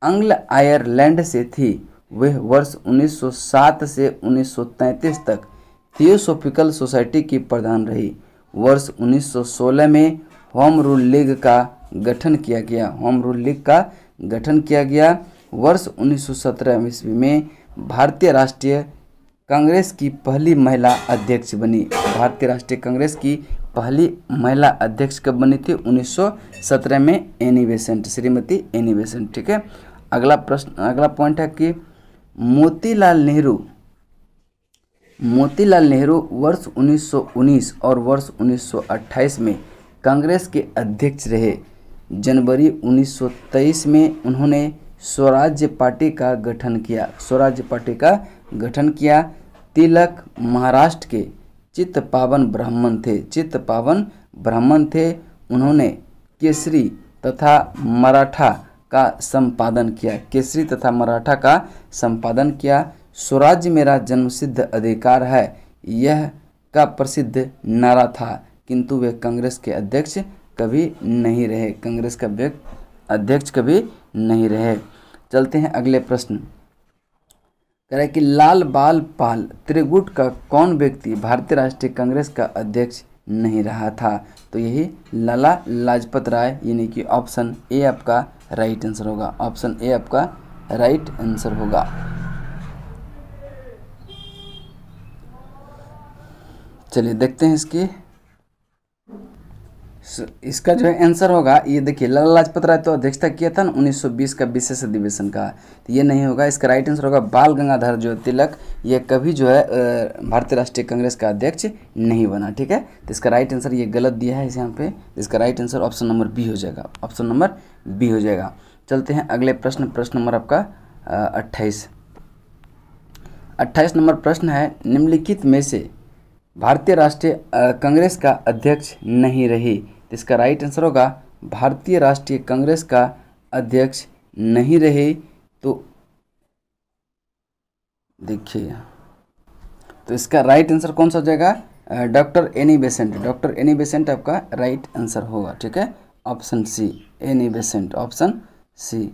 अंग्ल आयरलैंड से थी। वह वर्ष 1907 से 1933 तक थियोसॉफिकल सोसाइटी की प्रधान रही। वर्ष 1916 में होम रूल लीग का गठन किया गया। वर्ष 1917 ईस्वी में भारतीय राष्ट्रीय कांग्रेस की पहली महिला अध्यक्ष बनी। भारतीय राष्ट्रीय कांग्रेस की पहली महिला अध्यक्ष कब बनी थी? 1917 में श्रीमती एनी बेसेंट। ठीक है। अगला पॉइंट है कि मोतीलाल नेहरू वर्ष 1919 और वर्ष 1928 में कांग्रेस के अध्यक्ष रहे। जनवरी 1923 में उन्होंने स्वराज्य पार्टी का गठन किया। तिलक महाराष्ट्र के चित्तपावन ब्राह्मण थे। उन्होंने केसरी तथा मराठा का संपादन किया। स्वराज्य मेरा जन्मसिद्ध अधिकार है, यह का प्रसिद्ध नारा था, किंतु वे कांग्रेस के अध्यक्ष कभी नहीं रहे। चलते हैं अगले प्रश्न। कह रहा है कि लाल बाल पाल त्रिगुट का कौन व्यक्ति भारतीय राष्ट्रीय कांग्रेस का अध्यक्ष नहीं रहा था? तो यही लाला लाजपत राय, यानी कि ऑप्शन ए आपका राइट आंसर होगा। चलिए देखते हैं इसका जो है आंसर होगा। ये देखिए, लाला लाजपत राय तो अध्यक्षता किया था ना 1920 का विशेष अधिवेशन का, तो ये नहीं होगा। इसका राइट आंसर होगा बाल गंगाधर जो तिलक। ये कभी जो है भारतीय राष्ट्रीय कांग्रेस का अध्यक्ष नहीं बना। ठीक है। तो इसका राइट आंसर ये गलत दिया है इस यहाँ पे। इसका right answer option number B हो जाएगा। चलते हैं अगले प्रश्न नंबर आपका 28 नंबर प्रश्न है, निम्नलिखित में से भारतीय राष्ट्रीय कांग्रेस का अध्यक्ष नहीं रही। इसका राइट आंसर होगा भारतीय राष्ट्रीय कांग्रेस का अध्यक्ष नहीं रहे। तो देखिए, तो इसका राइट आंसर कौन सा हो जाएगा? डॉक्टर एनी बेसेंट आपका राइट आंसर होगा। ठीक है। Option C, Annie Besant, option C.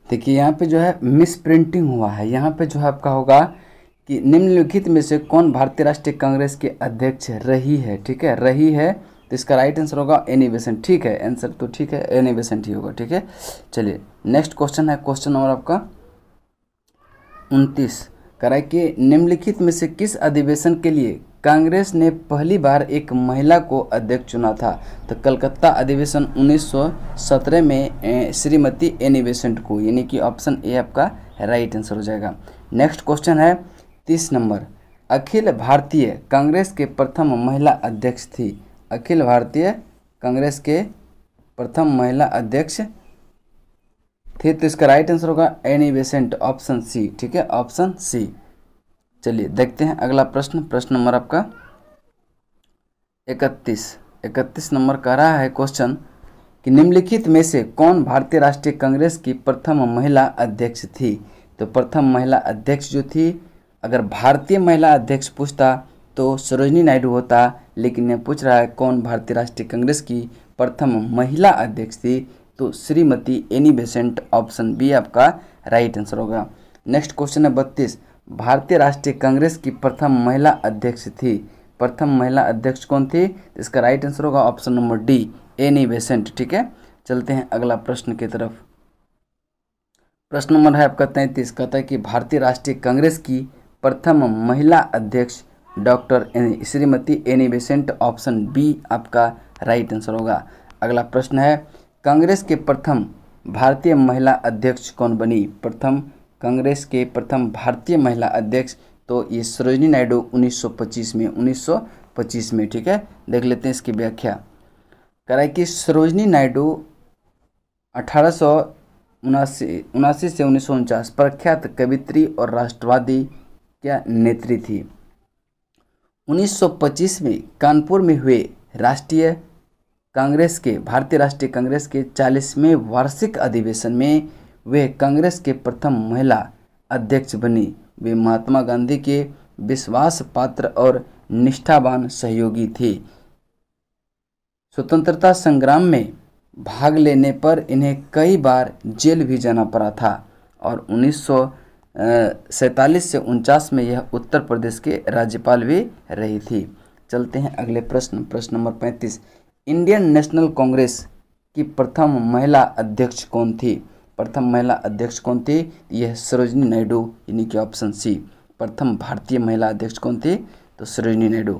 देखिए, यहाँ पे जो है मिस प्रिंटिंग हुआ है। यहाँ पे जो है आपका होगा कि निम्नलिखित में से कौन भारतीय राष्ट्रीय कांग्रेस के अध्यक्ष रही है? ठीक है, रही है। तो इसका राइट आंसर होगा एनी बेसेंट। ठीक है, आंसर तो ठीक है, एनी बेसेंट ही होगा। ठीक है। चलिए नेक्स्ट क्वेश्चन है, क्वेश्चन नंबर आपका 29। कराए कि निम्नलिखित में से किस अधिवेशन के लिए कांग्रेस ने पहली बार एक महिला को अध्यक्ष चुना था? तो कलकत्ता अधिवेशन 1917 में श्रीमती एनी बेसेंट को, यानी कि ऑप्शन ए आपका राइट आंसर हो जाएगा। नेक्स्ट क्वेश्चन है 30 नंबर। अखिल भारतीय कांग्रेस के प्रथम महिला अध्यक्ष थी। अखिल भारतीय कांग्रेस के प्रथम महिला अध्यक्ष थे, तो इसका राइट आंसर होगा एनी बेसेंट, ऑप्शन सी। ठीक है, ऑप्शन सी। चलिए देखते हैं अगला प्रश्न। प्रश्न नंबर आपका 31 नंबर कह रहा है क्वेश्चन कि निम्नलिखित में से कौन भारतीय राष्ट्रीय कांग्रेस की प्रथम महिला अध्यक्ष थी? तो प्रथम महिला अध्यक्ष जो थी, अगर भारतीय महिला अध्यक्ष पूछता तो सरोजिनी नायडू होता, लेकिन ये पूछ रहा है कौन भारतीय राष्ट्रीय कांग्रेस की प्रथम महिला अध्यक्ष थी, तो Shrimati Annie Besant, option B आपका राइट आंसर होगा। नेक्स्ट क्वेश्चन है 32। भारतीय राष्ट्रीय कांग्रेस की प्रथम महिला अध्यक्ष थी। प्रथम महिला अध्यक्ष कौन थी? इसका राइट आंसर होगा option number D, Annie Besant. ठीक है, चलते हैं अगला प्रश्न की तरफ। प्रश्न नंबर है आपका 33। कहता है कि भारतीय राष्ट्रीय कांग्रेस की प्रथम महिला अध्यक्ष doctor Shrimati Annie Besant, option B आपका राइट आंसर होगा। अगला प्रश्न है कांग्रेस के प्रथम भारतीय महिला अध्यक्ष कौन बनी? कांग्रेस के प्रथम भारतीय महिला अध्यक्ष, तो ये सरोजिनी नायडू 1925 में। ठीक है, देख लेते हैं इसकी व्याख्या। कराए कि सरोजिनी नायडू 1879 से 1949 प्रख्यात कवित्री और राष्ट्रवादी क्या नेत्री थी। 1925 में कानपुर में हुए भारतीय राष्ट्रीय कांग्रेस के 40वें वार्षिक अधिवेशन में वे कांग्रेस के प्रथम महिला अध्यक्ष बनी। वे महात्मा गांधी के विश्वास पात्र और निष्ठावान सहयोगी थी। स्वतंत्रता संग्राम में भाग लेने पर इन्हें कई बार जेल भी जाना पड़ा था और 1947 से 49 में यह उत्तर प्रदेश के राज्यपाल भी रही थी। चलते हैं अगले प्रश्न। प्रश्न नंबर 35। इंडियन नेशनल कांग्रेस की प्रथम महिला अध्यक्ष कौन थी? प्रथम महिला अध्यक्ष कौन थी? यह सरोजिनी नायडू, यानी कि ऑप्शन सी। प्रथम भारतीय महिला अध्यक्ष कौन थी? तो सरोजिनी नायडू।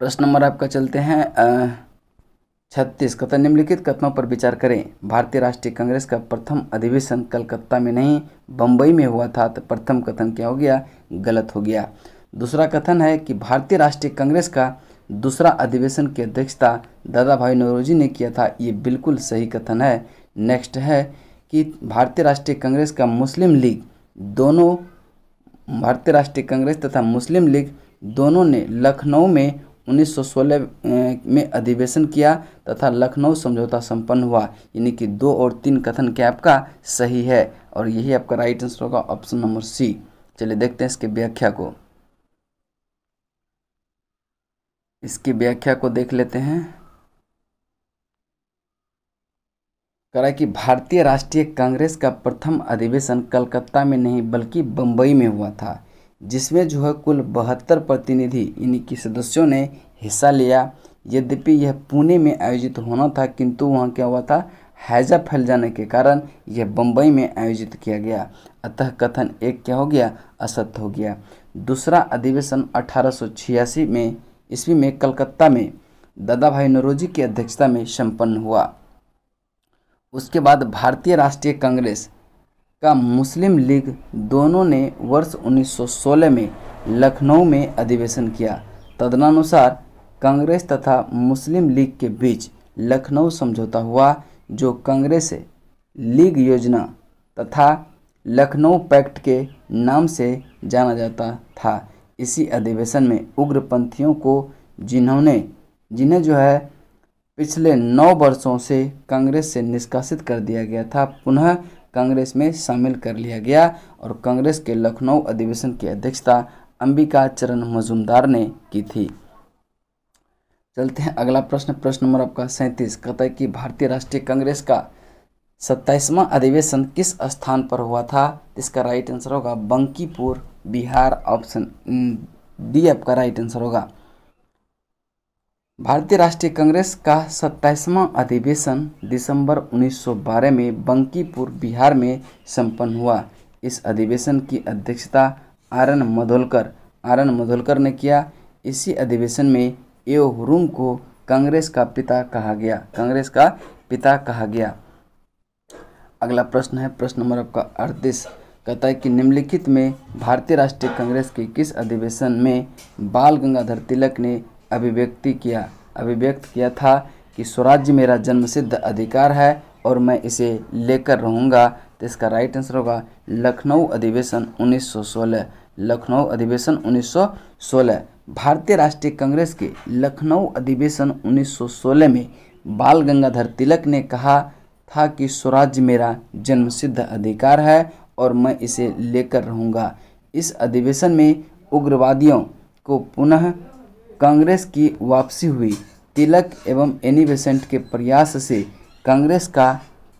प्रश्न नंबर आपका चलते हैं 36। कथन निम्नलिखित कथनों पर विचार करें। भारतीय राष्ट्रीय कांग्रेस का प्रथम अधिवेशन कलकत्ता में नहीं बम्बई में हुआ था, तो प्रथम कथन क्या हो गया? गलत हो गया। दूसरा कथन है कि भारतीय राष्ट्रीय कांग्रेस का दूसरा अधिवेशन की अध्यक्षता दादा भाई नौरोजी ने किया था, ये बिल्कुल सही कथन है। नेक्स्ट है कि भारतीय राष्ट्रीय कांग्रेस का भारतीय राष्ट्रीय कांग्रेस तथा मुस्लिम लीग दोनों ने लखनऊ में 1916 में अधिवेशन किया तथा लखनऊ समझौता संपन्न हुआ, यानी कि 2 और 3 कथन क्या आपका सही है और यही आपका राइट आंसर होगा, ऑप्शन नंबर सी। चलिए देखते हैं इसकी व्याख्या को देख लेते हैं। करा कि भारतीय राष्ट्रीय कांग्रेस का प्रथम अधिवेशन कलकत्ता में नहीं बल्कि बम्बई में हुआ था, जिसमें जो है कुल 72 प्रतिनिधि यानी कि सदस्यों ने हिस्सा लिया। यद्यपि यह पुणे में आयोजित होना था, किंतु वहाँ क्या हुआ था, हैजा फैल जाने के कारण यह बम्बई में आयोजित किया गया। अतः कथन एक क्या हो गया? असत्य हो गया। दूसरा अधिवेशन 1886 ईस्वी में कलकत्ता में दादा भाई नौरोजी की अध्यक्षता में संपन्न हुआ। उसके बाद भारतीय राष्ट्रीय कांग्रेस का मुस्लिम लीग दोनों ने वर्ष 1916 में लखनऊ में अधिवेशन किया। तदनुसार कांग्रेस तथा मुस्लिम लीग के बीच लखनऊ समझौता हुआ, जो कांग्रेस लीग योजना तथा लखनऊ पैक्ट के नाम से जाना जाता था। इसी अधिवेशन में उग्रपंथियों को जिन्हें जो है पिछले 9 वर्षों से कांग्रेस से निष्कासित कर दिया गया था, पुनः कांग्रेस में शामिल कर लिया गया और कांग्रेस के लखनऊ अधिवेशन की अध्यक्षता अंबिका चरण मजूमदार ने की थी। चलते हैं अगला प्रश्न। प्रश्न नंबर आपका 37। कहता है कि भारतीय राष्ट्रीय कांग्रेस का 27वां अधिवेशन किस स्थान पर हुआ था? इसका राइट आंसर होगा बंकीपुर, बिहार, ऑप्शन डी आपका राइट आंसर होगा। भारतीय राष्ट्रीय कांग्रेस का 27वां अधिवेशन दिसंबर 1912 में बंकीपुर, बिहार में संपन्न हुआ। इस अधिवेशन की अध्यक्षता आर एन मधोलकर ने किया। इसी अधिवेशन में एओ हुरुम को कांग्रेस का पिता कहा गया। अगला प्रश्न है प्रश्न नंबर आपका 38, कहता है कि निम्नलिखित में भारतीय राष्ट्रीय कांग्रेस के किस अधिवेशन में बाल गंगाधर तिलक ने अभिव्यक्त किया था कि स्वराज्य मेरा जन्मसिद्ध अधिकार है और मैं इसे लेकर रहूँगा। तो इसका राइट आंसर होगा लखनऊ अधिवेशन 1916। लखनऊ अधिवेशन 1916। भारतीय राष्ट्रीय कांग्रेस के लखनऊ अधिवेशन 1916 में बाल गंगाधर तिलक ने कहा था कि स्वराज्य मेरा जन्मसिद्ध अधिकार है और मैं इसे लेकर रहूँगा। इस अधिवेशन में उग्रवादियों को पुनः कांग्रेस की वापसी हुई। तिलक एवं एनी बेसेंट के प्रयास से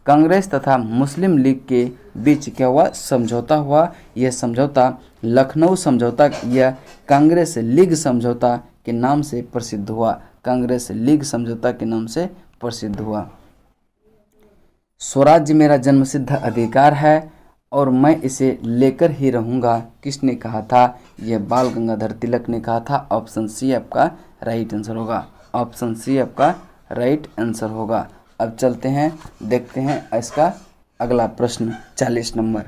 कांग्रेस तथा मुस्लिम लीग के बीच क्या हुआ, समझौता हुआ। यह समझौता लखनऊ समझौता या कांग्रेस लीग समझौता के नाम से प्रसिद्ध हुआ। कांग्रेस लीग समझौता के नाम से प्रसिद्ध हुआ। स्वराज्य मेरा जन्मसिद्ध अधिकार है और मैं इसे लेकर ही रहूँगा, किसने कहा था? यह बाल गंगाधर तिलक ने कहा था। ऑप्शन सी आपका राइट आंसर होगा। ऑप्शन सी आपका राइट आंसर होगा। अब चलते हैं, देखते हैं इसका अगला प्रश्न 40 नंबर।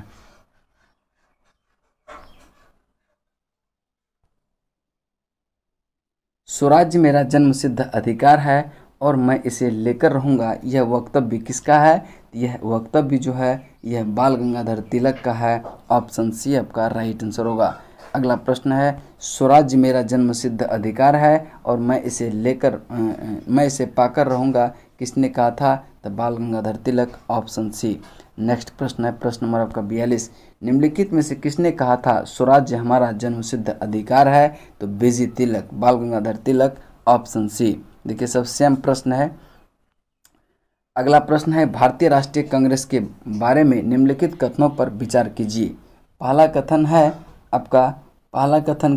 स्वराज्य मेरा जन्मसिद्ध अधिकार है और मैं इसे लेकर रहूँगा, यह वक्तव्य किसका है? यह वक्तव्य जो है यह बाल गंगाधर तिलक का है। ऑप्शन सी आपका राइट आंसर होगा। अगला प्रश्न है स्वराज्य मेरा जन्मसिद्ध अधिकार है और मैं इसे पाकर रहूँगा, किसने कहा था? तो Bal Gangadhar Tilak. Option C. Next प्रश्न है प्रश्न नंबर आपका 42। निम्नलिखित में से किसने कहा था स्वराज्य हमारा जन्मसिद्ध अधिकार है? तो बीजी तिलक, बाल गंगाधर तिलक। Option C. देखिए सब सेम प्रश्न है। अगला प्रश्न है भारतीय राष्ट्रीय कांग्रेस के बारे में निम्नलिखित कथनों पर विचार कीजिए। पहला कथन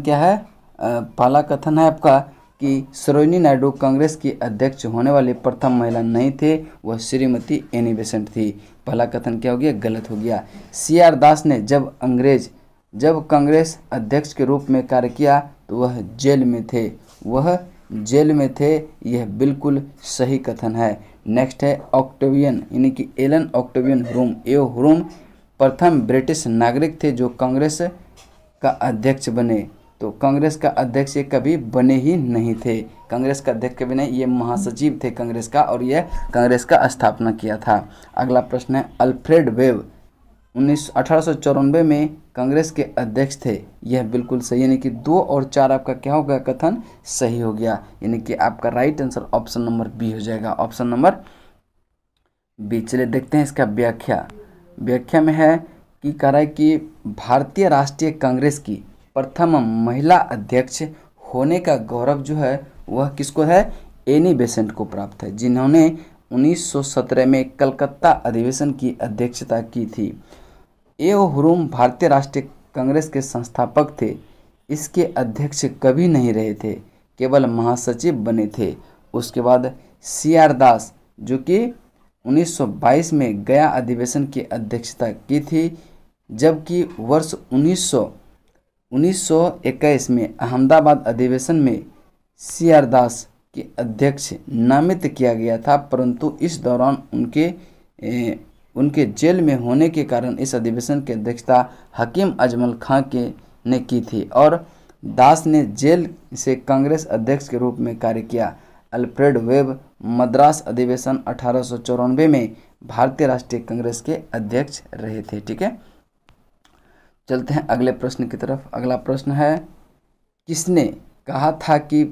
क्या है? पहला कथन है आपका कि सरोजिनी नायडू कांग्रेस की अध्यक्ष होने वाली प्रथम महिला नहीं थे, वह श्रीमती एनी बेसेंट थी। पहला कथन क्या हो गया? गलत हो गया। CR दास ने जब कांग्रेस अध्यक्ष के रूप में कार्य किया तो वह जेल में थे। यह बिल्कुल सही कथन है। नेक्स्ट है ऑक्टेवियन यानी कि एलन ऑक्टेवियन हुरुम प्रथम ब्रिटिश नागरिक थे जो कांग्रेस का अध्यक्ष बने। तो कांग्रेस का अध्यक्ष ये कभी बने ही नहीं थे। कांग्रेस का अध्यक्ष कभी नहीं, ये महासचिव थे कांग्रेस का और ये कांग्रेस का स्थापना किया था। अगला प्रश्न है अल्फ्रेड वेब 1894 में कांग्रेस के अध्यक्ष थे। यह बिल्कुल सही, यानी कि 2 और 4 आपका क्या हो गया? कथन सही हो गया, यानी कि आपका right answer option number B हो जाएगा। Option number B. चलिए देखते हैं इसका व्याख्या में है कि कह रहा है कि भारतीय राष्ट्रीय कांग्रेस की प्रथम महिला अध्यक्ष होने का गौरव जो है वह किसको है? एनी बेसेंट को प्राप्त है, जिन्होंने 1917 में कलकत्ता अधिवेशन की अध्यक्षता की थी। एओ हुरुम भारतीय राष्ट्रीय कांग्रेस के संस्थापक थे। इसके अध्यक्ष कभी नहीं रहे थे, केवल महासचिव बने थे। उसके बाद CR दास जो कि 1922 में गया अधिवेशन की अध्यक्षता की थी, जबकि वर्ष 1921 में अहमदाबाद अधिवेशन में CR दास के अध्यक्ष नामित किया गया था, परंतु इस दौरान उनके जेल में होने के कारण इस अधिवेशन की अध्यक्षता हकीम अजमल खां ने की थी और दास ने जेल से कांग्रेस अध्यक्ष के रूप में कार्य किया। अल्फ्रेड वेब मद्रास अधिवेशन 1894 में भारतीय राष्ट्रीय कांग्रेस के अध्यक्ष रहे थे। ठीक है, चलते हैं अगले प्रश्न की तरफ। अगला प्रश्न है किसने कहा था कि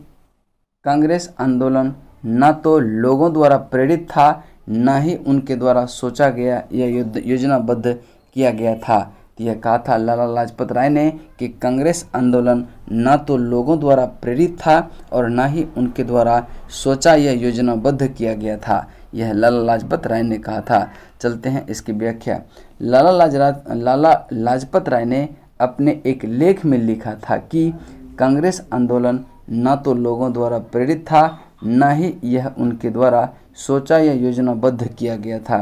कांग्रेस आंदोलन न तो लोगों द्वारा प्रेरित था, न ही उनके द्वारा सोचा गया या योजनाबद्ध किया गया था? तो यह कहा था लाला लाजपत राय ने कि कांग्रेस आंदोलन न तो लोगों द्वारा प्रेरित था और न ही उनके द्वारा सोचा या योजनाबद्ध किया गया था। यह लाला लाजपत राय ने कहा था। चलते हैं इसकी व्याख्या। लाला लाजपत राय ने अपने एक लेख में लिखा था कि कांग्रेस आंदोलन न तो लोगों द्वारा प्रेरित था, न ही यह उनके द्वारा सोचा या योजनाबद्ध किया गया था।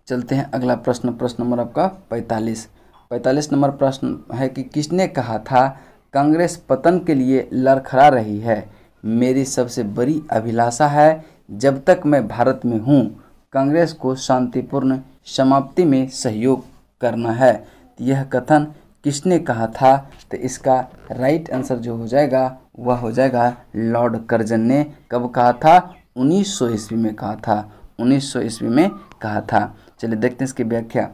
चलते हैं अगला प्रश्न, प्रश्न नंबर आपका 45 नंबर प्रश्न है कि किसने कहा था कांग्रेस पतन के लिए लड़खड़ा रही है। मेरी सबसे बड़ी अभिलाषा है जब तक मैं भारत में हूँ कांग्रेस को शांतिपूर्ण समाप्ति में सहयोग करना है। तो यह कथन किसने कहा था? तो इसका राइट आंसर जो हो जाएगा वह हो जाएगा लॉर्ड कर्जन ने। कब कहा था? 1900 ईस्वी में कहा था, 1900 ईस्वी में कहा था। चलिए देखते हैं इसकी व्याख्या।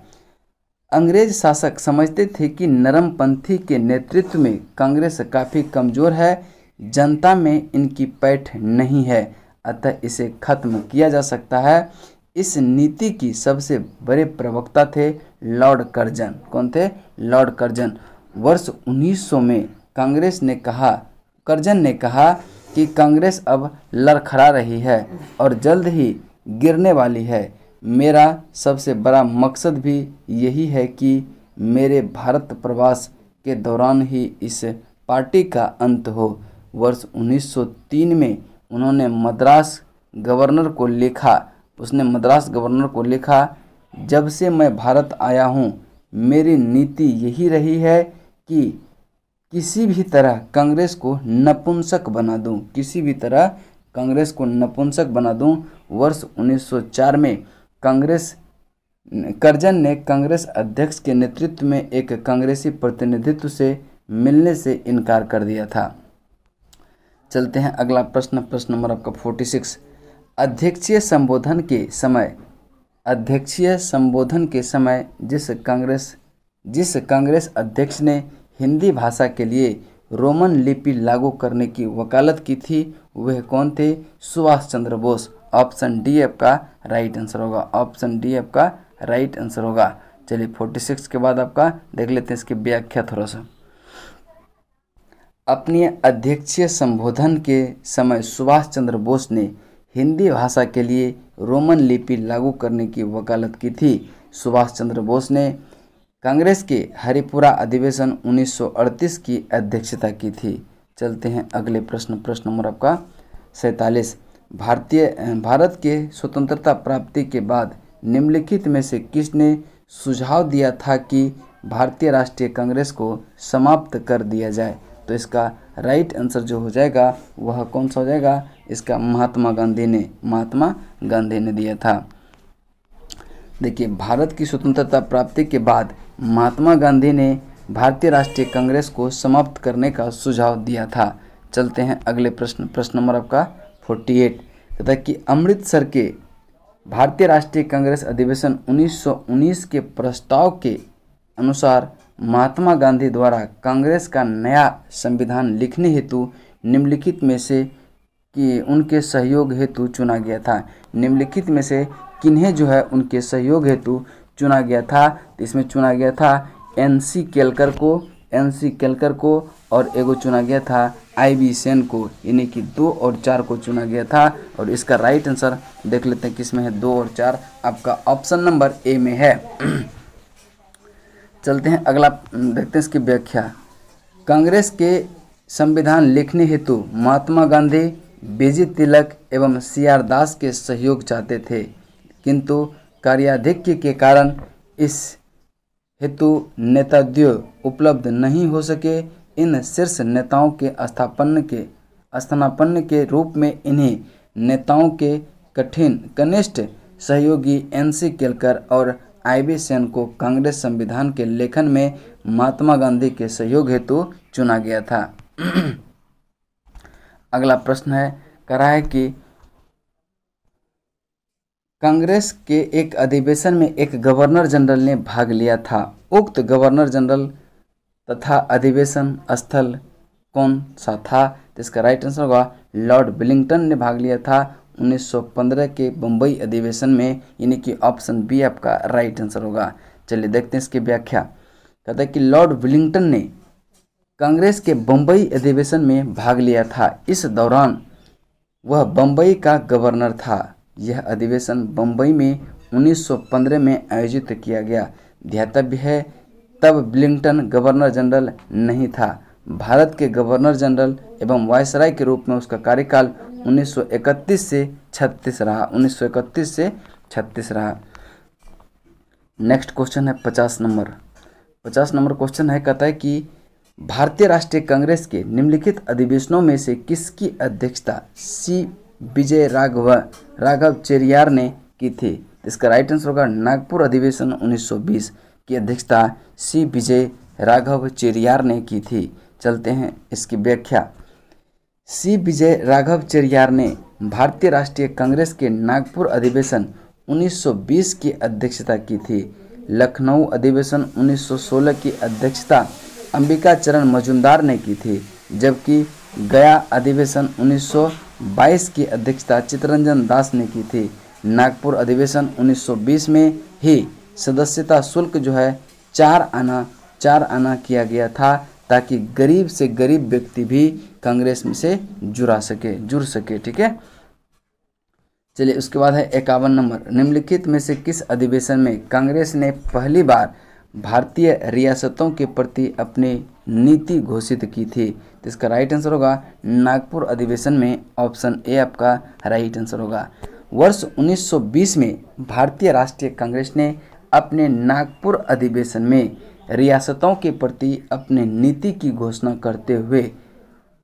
अंग्रेज शासक समझते थे कि नरमपंथी के नेतृत्व में कांग्रेस काफ़ी कमज़ोर है, जनता में इनकी पैठ नहीं है, अतः इसे खत्म किया जा सकता है। इस नीति की सबसे बड़े प्रवक्ता थे लॉर्ड कर्जन। कौन थे? Lord Curzon. वर्ष 1900 में कर्जन ने कहा कि कांग्रेस अब लड़खड़ा रही है और जल्द ही गिरने वाली है। मेरा सबसे बड़ा मकसद भी यही है कि मेरे भारत प्रवास के दौरान ही इस पार्टी का अंत हो। वर्ष 1903 में उन्होंने मद्रास गवर्नर को लिखा, जब से मैं भारत आया हूँ मेरी नीति यही रही है कि किसी भी तरह कांग्रेस को नपुंसक बना दूं। वर्ष 1904 में कर्जन ने कांग्रेस अध्यक्ष के नेतृत्व में एक कांग्रेसी प्रतिनिधित्व से मिलने से इनकार कर दिया था। चलते हैं अगला प्रश्न, प्रश्न नंबर आपका 46। अध्यक्षीय संबोधन के समय जिस कांग्रेस अध्यक्ष ने हिंदी भाषा के लिए रोमन लिपि लागू करने की वकालत की थी वह कौन थे? सुभाष चंद्र बोस। ऑप्शन डी आपका राइट आंसर होगा। चलिए 46 के बाद आपका देख लेते हैं इसकी व्याख्या थोड़ा सा। अपने अध्यक्षीय संबोधन के समय सुभाष चंद्र बोस ने हिंदी भाषा के लिए रोमन लिपि लागू करने की वकालत की थी। सुभाष चंद्र बोस ने कांग्रेस के हरिपुरा अधिवेशन 1938 की अध्यक्षता की थी। चलते हैं अगले प्रश्न, प्रश्न नंबर आपका 47। भारत के स्वतंत्रता प्राप्ति के बाद निम्नलिखित में से किसने सुझाव दिया था कि भारतीय राष्ट्रीय कांग्रेस को समाप्त कर दिया जाए? तो इसका राइट आंसर जो हो जाएगा वह कौन सा हो जाएगा? इसका महात्मा गांधी ने दिया था। देखिए, भारत की स्वतंत्रता प्राप्ति के बाद महात्मा गांधी ने भारतीय राष्ट्रीय कांग्रेस को समाप्त करने का सुझाव दिया था। चलते हैं अगले प्रश्न, प्रश्न नंबर आपका 48। कहता है कि अमृतसर के भारतीय राष्ट्रीय कांग्रेस अधिवेशन 1919 के प्रस्ताव के अनुसार महात्मा गांधी द्वारा कांग्रेस का नया संविधान लिखने हेतु निम्नलिखित में से कि उनके सहयोग हेतु चुना गया था। निम्नलिखित में से किन्हें जो है उनके सहयोग हेतु चुना गया था? तो इसमें चुना गया था एनसी केलकर को और एगो चुना गया था आईबी सेन को, यानी कि 2 और 4 को चुना गया था। और इसका राइट आंसर देख लेते हैं किसमें है, 2 और 4 आपका ऑप्शन नंबर ए में है। चलते हैं अगला देखते हैं इसकी व्याख्या। कांग्रेस के संविधान लिखने हेतु महात्मा गांधी बेजी तिलक एवं सीआर दास के सहयोग चाहते थे, किंतु कार्याधिक्य के कारण इस हेतु नेताद्वय उपलब्ध नहीं हो सके। इन शीर्ष नेताओं के स्थानापन्न के रूप में इन्हीं नेताओं के कनिष्ठ सहयोगी एनसी केलकर और आईबी सेन को कांग्रेस संविधान के लेखन में महात्मा गांधी के सहयोग हेतु चुना गया था। अगला प्रश्न है, कह रहा है कि कांग्रेस के एक अधिवेशन में एक गवर्नर जनरल ने भाग लिया था। उक्त गवर्नर जनरल तथा अधिवेशन स्थल कौन सा था? तो इसका राइट आंसर होगा लॉर्ड विलिंगटन ने भाग लिया था 1915 के बम्बई अधिवेशन में, यानी कि ऑप्शन बी आपका राइट आंसर होगा। चलिए देखते हैं इसकी व्याख्या। कहता है कि लॉर्ड विलिंगटन ने कांग्रेस के बम्बई अधिवेशन में भाग लिया था। इस दौरान वह बम्बई का गवर्नर था। यह अधिवेशन बम्बई में 1915 में आयोजित किया गया। ध्यातव्य है तब विलिंगटन गवर्नर जनरल नहीं था। भारत के गवर्नर जनरल एवं वायसराय के रूप में उसका कार्यकाल 1931 से 36 रहा। नेक्स्ट क्वेश्चन है 50 नंबर क्वेश्चन है, कहता है कि भारतीय राष्ट्रीय कांग्रेस के निम्नलिखित अधिवेशनों में से किसकी अध्यक्षता सी विजय राघव चेरियार ने की थी? इसका राइट आंसर होगा नागपुर अधिवेशन 1920 की अध्यक्षता सी विजय राघव चेरियार ने की थी। चलते हैं इसकी व्याख्या। सी विजय राघव चेरियार ने भारतीय राष्ट्रीय कांग्रेस के नागपुर अधिवेशन 1920 की अध्यक्षता की थी। लखनऊ अधिवेशन 1916 की अध्यक्षता अंबिका चरण मजूमदार ने की थी, जबकि गया अधिवेशन 1922 की अध्यक्षता चित्तरंजन दास ने की थी। नागपुर अधिवेशन 1920 में ही सदस्यता शुल्क जो है 4 आना किया गया था, ताकि गरीब से गरीब व्यक्ति भी कांग्रेस में से जुड़ सके। ठीक है, चलिए उसके बाद है 51 नंबर। निम्नलिखित में से किस अधिवेशन में कांग्रेस ने पहली बार भारतीय रियासतों के प्रति अपनी नीति घोषित की थी? तो इसका राइट आंसर होगा नागपुर अधिवेशन में। ऑप्शन ए आपका राइट आंसर होगा। वर्ष 1920 में भारतीय राष्ट्रीय कांग्रेस ने अपने नागपुर अधिवेशन में रियासतों के प्रति अपनी नीति की घोषणा करते हुए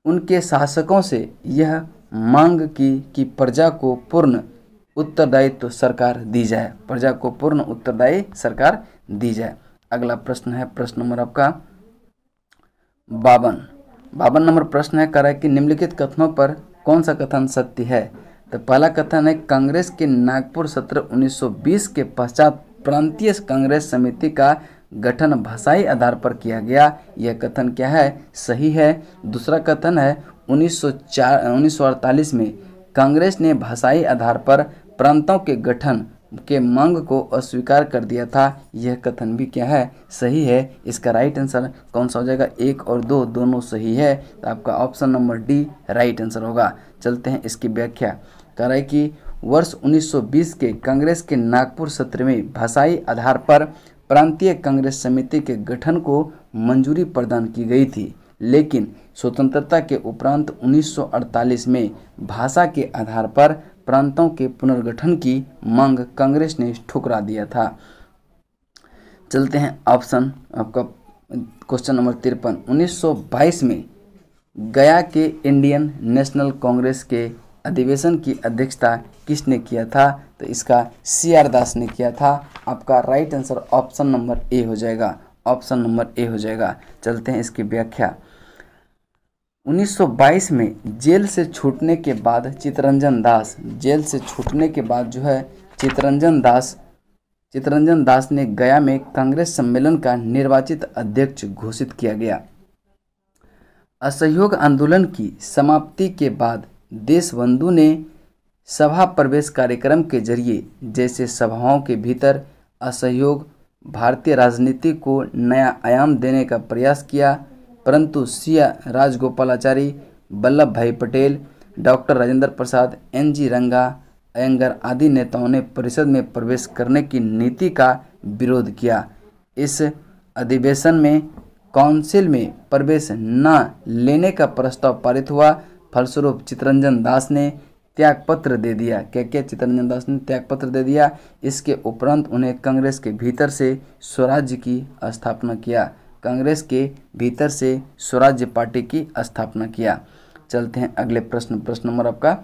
उनके शासकों से यह मांग की कि प्रजा को पूर्ण उत्तरदायित्व सरकार दी जाए। अगला प्रश्न है प्रश्न नंबर आपका 52 नंबर प्रश्न है, कह रहा है कि निम्नलिखित कथनों पर कौन सा कथन सत्य है? तो पहला कथन है कांग्रेस के नागपुर सत्र 1920 के पश्चात प्रांतीय कांग्रेस समिति का गठन भाषाई आधार पर किया गया। यह कथन क्या है? सही है। दूसरा कथन है 1948 में कांग्रेस ने भाषाई आधार पर प्रांतों के गठन के मांग को अस्वीकार कर दिया था। यह कथन भी क्या है? सही है। इसका राइट आंसर कौन सा हो जाएगा? 1 और 2 दोनों सही है, तो आपका option number D right answer होगा। चलते हैं इसकी व्याख्या। कह रहा है कि वर्ष 1920 के कांग्रेस के नागपुर सत्र में भाषाई आधार पर प्रांतीय कांग्रेस समिति के गठन को मंजूरी प्रदान की गई थी, लेकिन स्वतंत्रता के उपरांत 1948 में भाषा के आधार पर प्रांतों के पुनर्गठन की मांग कांग्रेस ने ठुकरा दिया था। चलते हैं ऑप्शन आपका क्वेश्चन नंबर 53। 1922 में गया के इंडियन नेशनल कांग्रेस के अधिवेशन की अध्यक्षता किसने किया था? तो इसका CR दास ने किया था। आपका right answer option number A हो जाएगा। चलते हैं इसकी व्याख्या। 1922 में जेल से छूटने के बाद चित्तरंजन दास ने गया में कांग्रेस सम्मेलन का निर्वाचित अध्यक्ष घोषित किया गया। असहयोग आंदोलन की समाप्ति के बाद देशबंधु ने सभा प्रवेश कार्यक्रम के जरिए जैसे सभाओं के भीतर असहयोग भारतीय राजनीति को नया आयाम देने का प्रयास किया, परंतु सिया राजगोपालाचारी, वल्लभ भाई पटेल, डॉक्टर राजेंद्र प्रसाद, NG रंगा, अयंगर आदि नेताओं ने परिषद में प्रवेश करने की नीति का विरोध किया। इस अधिवेशन में काउंसिल में प्रवेश न लेने का प्रस्ताव पारित हुआ। फलस्वरूप चित्तरंजन दास ने त्यागपत्र दे दिया। चित्तरंजन दास ने त्यागपत्र दे दिया। इसके उपरांत उन्हें कांग्रेस के भीतर से स्वराज्य की स्थापना पार्टी की स्थापना किया। चलते हैं अगले प्रश्न नंबर आपका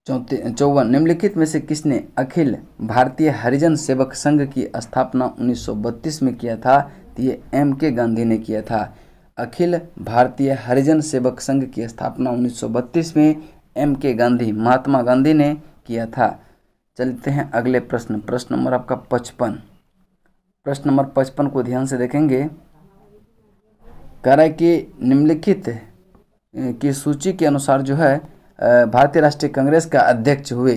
54। निम्नलिखित में से किसने अखिल भारतीय हरिजन सेवक संघ की स्थापना 1932 में किया था? तो ये MK गांधी ने किया था। अखिल भारतीय हरिजन सेवक संघ की स्थापना 1932 में महात्मा गांधी ने किया था। चलते हैं अगले प्रश्न नंबर आपका 55। प्रश्न नंबर 55 को ध्यान से देखेंगे। कह रहा है कि निम्नलिखित की सूची के अनुसार जो है भारतीय राष्ट्रीय कांग्रेस का अध्यक्ष हुए,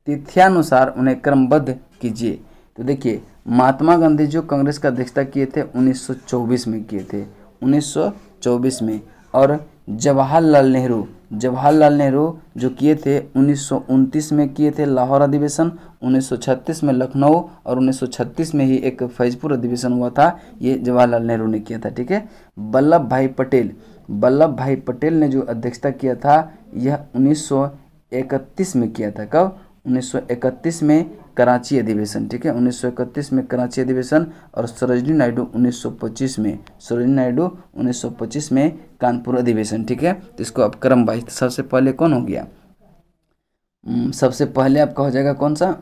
तिथ्यानुसार उन्हें क्रमबद्ध कीजिए। तो देखिए, महात्मा गांधी जो कांग्रेस का अध्यक्षता किए थे 1924 में किए थे, 1924 में। और जवाहरलाल नेहरू जो किए थे 1929 में किए थे लाहौर अधिवेशन, 1936 में लखनऊ, और 1936 में ही एक फैजपुर अधिवेशन हुआ था, ये जवाहरलाल नेहरू ने किया था। ठीक है। वल्लभ भाई पटेल ने जो अध्यक्षता किया था यह 1931 में किया था। कब? 1931 में कराची अधिवेशन, ठीक है, 1931 में कराची अधिवेशन, और सरोजिनी नायडू 1925 में, सरोजिनी नायडू 1925 में कानपुर अधिवेशन, ठीक है। तो इसको अब क्रम वाइज सबसे पहले कौन हो गया, सबसे पहले आपका हो जाएगा कौन सा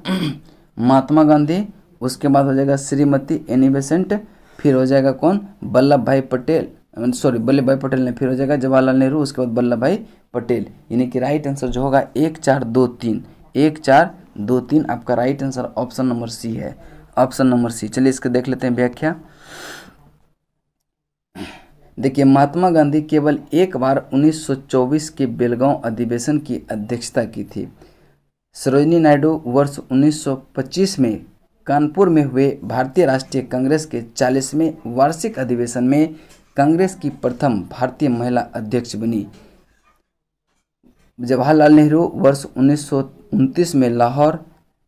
महात्मा गांधी, उसके बाद हो जाएगा श्रीमती एनी बेसेंट, फिर हो जाएगा कौन वल्लभ भाई पटेल, सॉरी वल्लभ भाई पटेल नहीं, फिर हो जाएगा जवाहरलाल नेहरू, उसके बाद वल्लभ भाई पटेल। यानी कि राइट आंसर जो होगा 1 4 2 3, 1 4 2 3 आपका right answer option number C है, ऑप्शन नंबर सी। चलिए इसको देख लेते हैं व्याख्या। देखिए महात्मा गांधी केवल एक बार 1924 के बेलगांव अधिवेशन की अध्यक्षता की थी। सरोजिनी नायडू वर्ष 1925 में कानपुर में हुए भारतीय राष्ट्रीय कांग्रेस के 40वें वार्षिक अधिवेशन में कांग्रेस की प्रथम भारतीय महिला अध्यक्ष बनी। जवाहरलाल नेहरू वर्ष 1929 में लाहौर,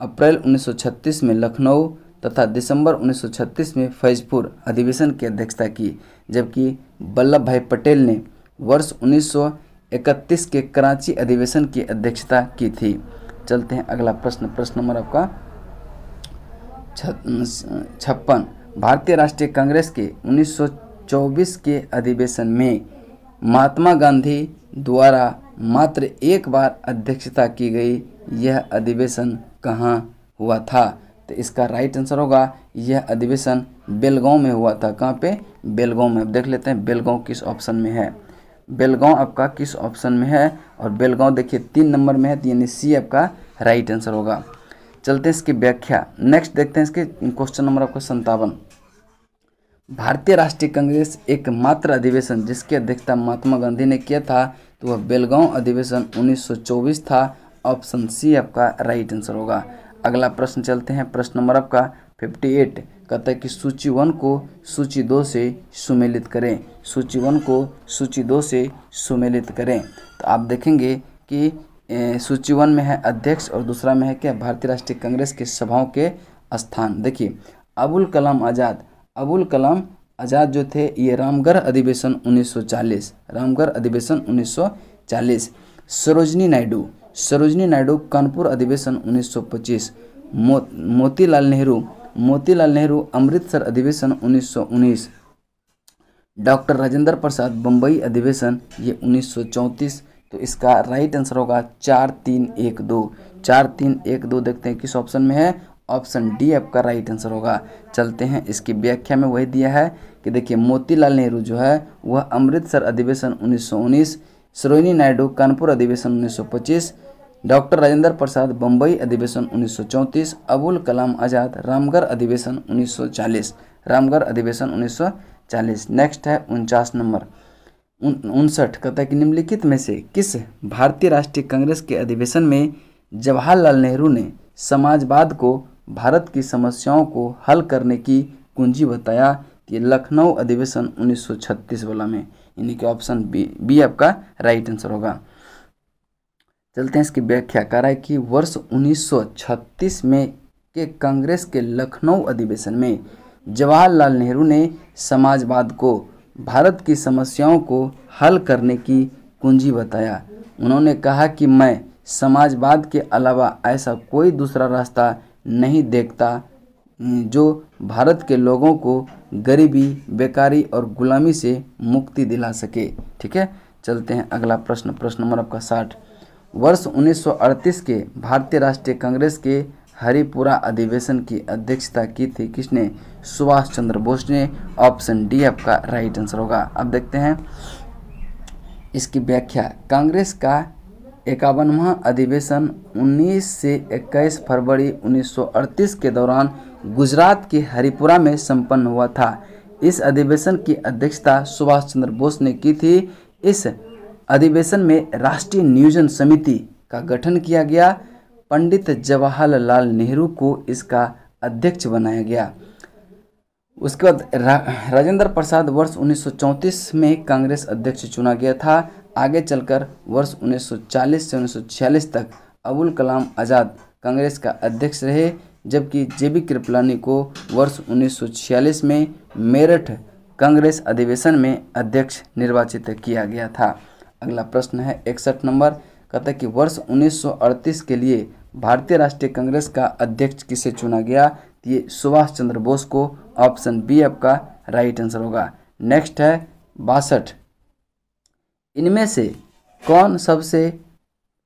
अप्रैल 1936 में लखनऊ तथा दिसंबर 1936 में फैजपुर अधिवेशन की अध्यक्षता की, जबकि वल्लभ भाई पटेल ने वर्ष 1931 के कराची अधिवेशन की अध्यक्षता की थी। चलते हैं अगला प्रश्न, प्रश्न नंबर आपका 56। भारतीय राष्ट्रीय कांग्रेस के 1924 के अधिवेशन में महात्मा गांधी द्वारा मात्र एक बार अध्यक्षता की गई, यह अधिवेशन कहाँ हुआ था? तो इसका राइट आंसर होगा यह अधिवेशन बेलगांव में हुआ था। कहाँ पे? बेलगांव में। अब देख लेते हैं बेलगांव किस ऑप्शन में है, बेलगांव आपका किस ऑप्शन में है, और बेलगांव देखिए 3 नंबर में है, तो यानी सी आपका राइट आंसर होगा। चलते हैं इसकी व्याख्या, नेक्स्ट देखते हैं इसके क्वेश्चन नंबर आपका 57। भारतीय राष्ट्रीय कांग्रेस एकमात्र अधिवेशन जिसकी अध्यक्षता महात्मा गांधी ने किया था, तो वह बेलगांव अधिवेशन 1924 था। ऑप्शन सी आपका राइट आंसर होगा। अगला प्रश्न चलते हैं, प्रश्न नंबर आपका 58। कहता है कि सूची 1 को सूची 2 से सुमेलित करें, सूची 1 को सूची 2 से सुमेलित करें। तो आप देखेंगे कि सूची 1 में है अध्यक्ष और दूसरा में है क्या, भारतीय राष्ट्रीय कांग्रेस के सभाओं के स्थान। देखिए अबुल कलाम आज़ाद, अबुल कलाम आज़ाद जो थे ये रामगढ़ अधिवेशन 1940, रामगढ़ अधिवेशन 1940। सरोजिनी नायडू, सरोजिनी नायडू कानपुर अधिवेशन 1925। मोतीलाल नेहरू, मोतीलाल नेहरू अमृतसर अधिवेशन 1919। डॉक्टर राजेंद्र प्रसाद बम्बई अधिवेशन ये 1934। तो इसका राइट आंसर होगा 4 3 1 2, 4 3 1 2। देखते हैं किस ऑप्शन में है, ऑप्शन डी आपका राइट आंसर होगा। चलते हैं इसकी व्याख्या में वही दिया है कि देखिए मोतीलाल नेहरू जो है वह अमृतसर अधिवेशन 1919, सरोजिनी नायडू कानपुर अधिवेशन 1925, डॉक्टर राजेंद्र प्रसाद बम्बई अधिवेशन 1934, अबुल कलाम आज़ाद रामगढ़ अधिवेशन 1940, रामगढ़ अधिवेशन 1940। नेक्स्ट है 49 नंबर, 59। कहता है कि निम्नलिखित में से किस भारतीय राष्ट्रीय कांग्रेस के अधिवेशन में जवाहरलाल नेहरू ने समाजवाद को भारत की समस्याओं को हल करने की कुंजी बताया? ये लखनऊ अधिवेशन 1936 वाला में, यानी कि ऑप्शन बी आपका राइट आंसर होगा। चलते हैं इसकी व्याख्या। कह रहा है कि वर्ष 1936 में के कांग्रेस के लखनऊ अधिवेशन में जवाहरलाल नेहरू ने समाजवाद को भारत की समस्याओं को हल करने की कुंजी बताया। उन्होंने कहा कि मैं समाजवाद के अलावा ऐसा कोई दूसरा रास्ता नहीं देखता जो भारत के लोगों को गरीबी, बेकारी और गुलामी से मुक्ति दिला सके। ठीक है, चलते हैं अगला प्रश्न, प्रश्न नंबर आपका 60। वर्ष 1938 के भारतीय राष्ट्रीय कांग्रेस के हरिपुरा अधिवेशन की अध्यक्षता की थी किसने? सुभाष चंद्र बोस ने। ऑप्शन डी आपका राइट आंसर होगा। अब देखते हैं इसकी व्याख्या। कांग्रेस का 51वां अधिवेशन 19 से 21 फरवरी 1938 के दौरान गुजरात के हरिपुरा में संपन्न हुआ था। इस अधिवेशन की अध्यक्षता सुभाष चंद्र बोस ने की थी। इस अधिवेशन में राष्ट्रीय नियोजन समिति का गठन किया गया। पंडित जवाहरलाल नेहरू को इसका अध्यक्ष बनाया गया। उसके बाद राजेंद्र प्रसाद वर्ष 1934 में कांग्रेस अध्यक्ष चुना गया था। आगे चलकर वर्ष 1940 से 1946 तक अबुल कलाम आज़ाद कांग्रेस का अध्यक्ष रहे, जबकि जेबी कृपलानी को वर्ष 1946 में मेरठ कांग्रेस अधिवेशन में अध्यक्ष निर्वाचित किया गया था। अगला प्रश्न है 61 नंबर। कहता है कि वर्ष 1938 के लिए भारतीय राष्ट्रीय कांग्रेस का अध्यक्ष किसे चुना गया? तो ये सुभाष चंद्र बोस को। ऑप्शन बी आपका राइट आंसर होगा। नेक्स्ट है 62, इनमें से कौन सबसे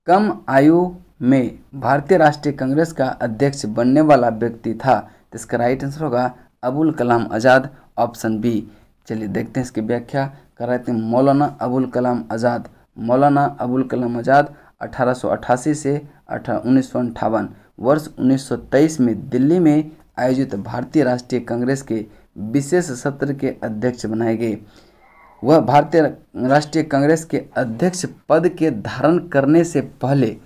कम आयु में भारतीय राष्ट्रीय कांग्रेस का अध्यक्ष बनने वाला व्यक्ति था? तो इसका राइट आंसर होगा अबुल कलाम आज़ाद। Option B. चलिए देखते हैं इसकी व्याख्या। कर रहे थे मौलाना अबुल कलाम आज़ाद। मौलाना अबुल कलाम आज़ाद 1888 से 1958 वर्ष 1923 में दिल्ली में आयोजित भारतीय राष्ट्रीय कांग्रेस के विशेष सत्र के अध्यक्ष बनाए गए। वह भारतीय राष्ट्रीय कांग्रेस के अध्यक्ष पद के धारण करने से पहले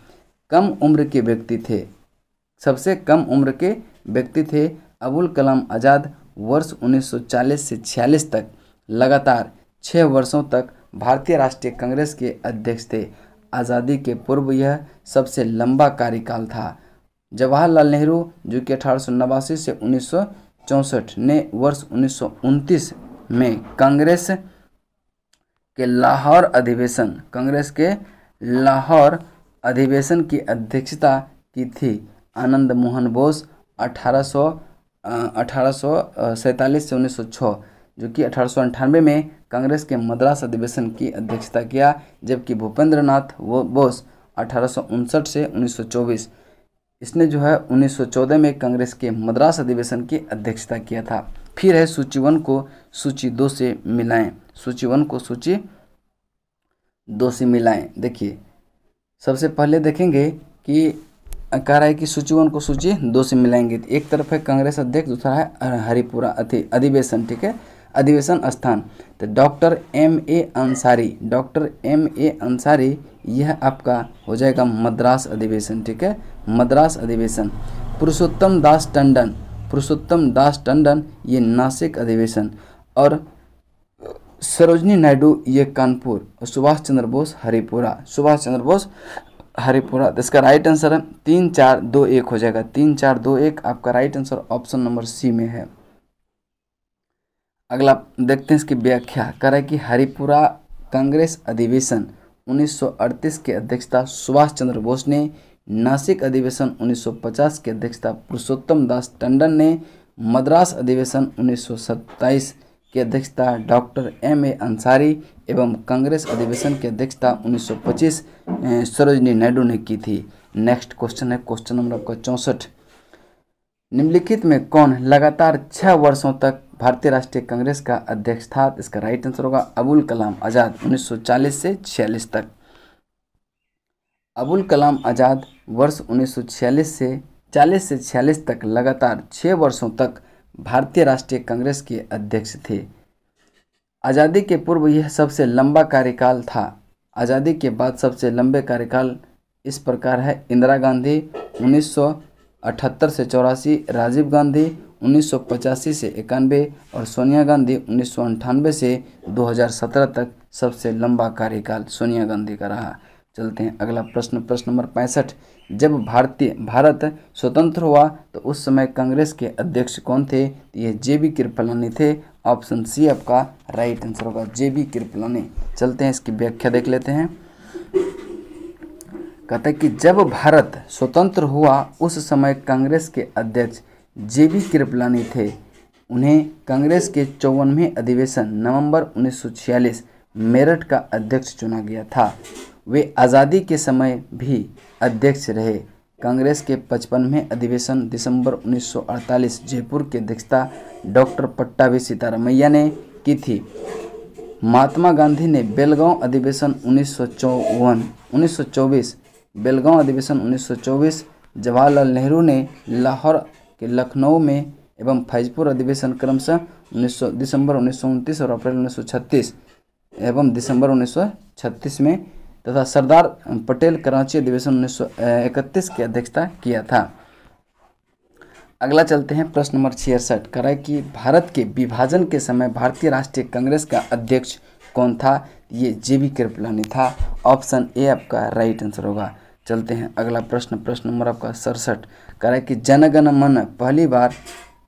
कम उम्र के व्यक्ति थे। सबसे कम उम्र के व्यक्ति थे अबुल कलाम आज़ाद। वर्ष 1940 से 46 तक लगातार 6 वर्षों तक भारतीय राष्ट्रीय कांग्रेस के अध्यक्ष थे। आज़ादी के पूर्व यह सबसे लंबा कार्यकाल था। जवाहरलाल नेहरू जो कि 1889 से 1964 ने वर्ष 1929 में कांग्रेस के लाहौर अधिवेशन की अध्यक्षता की थी। आनंद मोहन बोस 1847 से 1906 जो कि 1898 में कांग्रेस के मद्रास अधिवेशन की अध्यक्षता किया, जबकि भूपेंद्र नाथ बोस 1859 से 1924 इसने जो है 1914 में कांग्रेस के मद्रास अधिवेशन की अध्यक्षता किया था। फिर है सूची 1 को सूची 2 से मिलाएं। सूची 1 को सूची 2 से मिलाएं। देखिए सबसे पहले देखेंगे कि कह रहा है कि सूची 1 को सूची 2 से मिलाएंगे। एक तरफ है कांग्रेस अध्यक्ष, दूसरा है हरिपुरा अधिवेशन। ठीक है, अधिवेशन स्थान तो डॉक्टर M.A. अंसारी यह आपका हो जाएगा मद्रास अधिवेशन। ठीक है, मद्रास अधिवेशन। पुरुषोत्तम दास टंडन ये नासिक अधिवेशन, और सरोजनी नायडू ये कानपुर, और सुभाष चंद्र बोस हरिपुरा। तो इसका राइट आंसर है 3 4 2 1 हो जाएगा। 3 4 2 1 आपका right answer option number C में है। अगला देखते हैं इसकी व्याख्या। कह रहा है कि हरिपुरा कांग्रेस अधिवेशन 1938 की अध्यक्षता सुभाष चंद्र बोस ने, नासिक अधिवेशन 1950 की अध्यक्षता पुरुषोत्तम दास टंडन ने, मद्रास अधिवेशन 1927 की अध्यक्षता डॉक्टर M.A. अंसारी एवं कांग्रेस अधिवेशन की अध्यक्षता 1925 सरोजनी नायडू ने की थी। नेक्स्ट क्वेश्चन है क्वेश्चन नंबर आपका 64, निम्नलिखित में कौन लगातार 6 वर्षों तक भारतीय राष्ट्रीय कांग्रेस का अध्यक्ष था? इसका राइट आंसर होगा अबुल कलाम आज़ाद 1940 से 46 तक। अबुल कलाम आज़ाद वर्ष 1940 से 46 तक लगातार 6 वर्षों तक भारतीय राष्ट्रीय कांग्रेस के अध्यक्ष थे। आज़ादी के पूर्व यह सबसे लंबा कार्यकाल था। आज़ादी के बाद सबसे लंबे कार्यकाल इस प्रकार है। इंदिरा गांधी 1978 से 84, राजीव गांधी 1985 से 91 और सोनिया गांधी 1998 से 2017 तक सबसे लंबा कार्यकाल सोनिया गांधी का रहा। चलते हैं अगला प्रश्न, प्रश्न नंबर 65, जब भारत स्वतंत्र हुआ तो उस समय कांग्रेस के अध्यक्ष कौन थे? ये JB कृपलानी थे। ऑप्शन सी आपका राइट आंसर होगा, JB कृपलानी। चलते हैं इसकी व्याख्या देख लेते हैं। कहता है कि जब भारत स्वतंत्र हुआ उस समय कांग्रेस के अध्यक्ष JB कृपलानी थे। उन्हें कांग्रेस के 54वें अधिवेशन नवंबर 1946 मेरठ का अध्यक्ष चुना गया था। वे आज़ादी के समय भी अध्यक्ष रहे। कांग्रेस के 55वें अधिवेशन दिसंबर 1948 जयपुर की अध्यक्षता डॉक्टर पट्टाभी सीतारामैया ने की थी। महात्मा गांधी ने बेलगांव अधिवेशन 1924, बेलगांव अधिवेशन 1924, जवाहरलाल नेहरू ने लाहौर के लखनऊ में एवं फैजपुर अधिवेशन क्रमशः दिसंबर 1929 और अप्रैल 1936 एवं दिसंबर 1936 में, तथा सरदार पटेल कराची अधिवेशन 1931 की अध्यक्षता किया था। अगला चलते हैं प्रश्न नंबर 66, कह रहा है कि भारत के विभाजन के समय भारतीय राष्ट्रीय कांग्रेस का अध्यक्ष कौन था? ये JB कृपलानी था। ऑप्शन ए आपका राइट आंसर होगा। चलते हैं अगला प्रश्न, प्रश्न नंबर आपका 67, कह रहा है कि जन गण मन पहली बार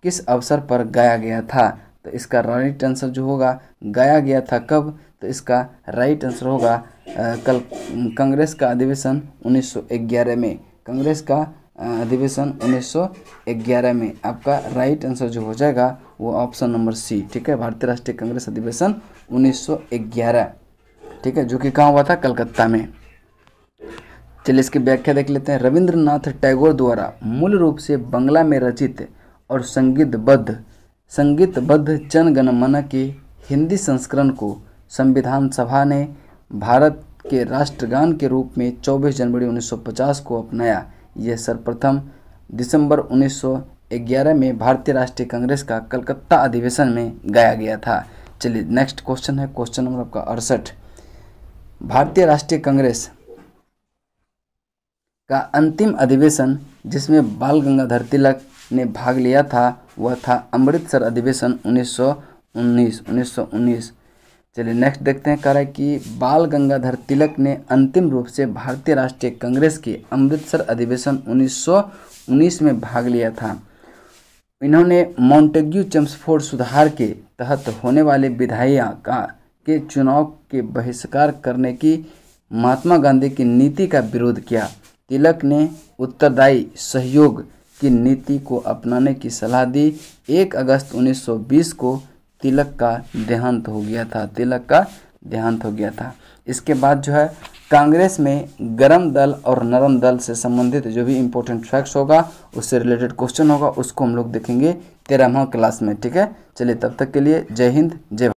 किस अवसर पर गाया गया था? तो इसका राइट आंसर जो होगा, गाया गया था कब? तो इसका राइट आंसर होगा कल कांग्रेस का अधिवेशन 1911 में। कांग्रेस का अधिवेशन 1911 में। आपका राइट आंसर जो हो जाएगा वो ऑप्शन नंबर सी, ठीक है, भारतीय राष्ट्रीय कांग्रेस अधिवेशन 1911, ठीक है, जो कि कहाँ हुआ था, कलकत्ता में। चलिए इसकी व्याख्या देख लेते हैं। रविंद्रनाथ टैगोर द्वारा मूल रूप से बांग्ला में रचित और संगीतबद्ध जन गण मन के हिंदी संस्करण को संविधान सभा ने भारत के राष्ट्रगान के रूप में 24 जनवरी 1950 को अपनाया। यह सर्वप्रथम दिसंबर 1911 में भारतीय राष्ट्रीय कांग्रेस का कलकत्ता अधिवेशन में गाया गया था। चलिए नेक्स्ट क्वेश्चन है, क्वेश्चन नंबर आपका 68। भारतीय राष्ट्रीय कांग्रेस का अंतिम अधिवेशन जिसमें बाल गंगाधर तिलक ने भाग लिया था वह था अमृतसर अधिवेशन 1919। चलिए नेक्स्ट देखते हैं, कह रहा है कि बाल गंगाधर तिलक ने अंतिम रूप से भारतीय राष्ट्रीय कांग्रेस के अमृतसर अधिवेशन 1919 में भाग लिया था। इन्होंने मॉन्टेग्यू चेम्सफोर्ड सुधार के तहत होने वाले विधायिका के चुनाव के बहिष्कार करने की महात्मा गांधी की नीति का विरोध किया। तिलक ने उत्तरदायी सहयोग की नीति को अपनाने की सलाह दी। 1 अगस्त 1920 को तिलक का देहांत हो गया था। इसके बाद जो है कांग्रेस में गर्म दल और नरम दल से संबंधित जो भी इंपॉर्टेंट फैक्ट्स होगा, उससे रिलेटेड क्वेश्चन होगा, उसको हम लोग देखेंगे 13वां क्लास में, ठीक है। चलिए तब तक के लिए जय हिंद, जय भारत।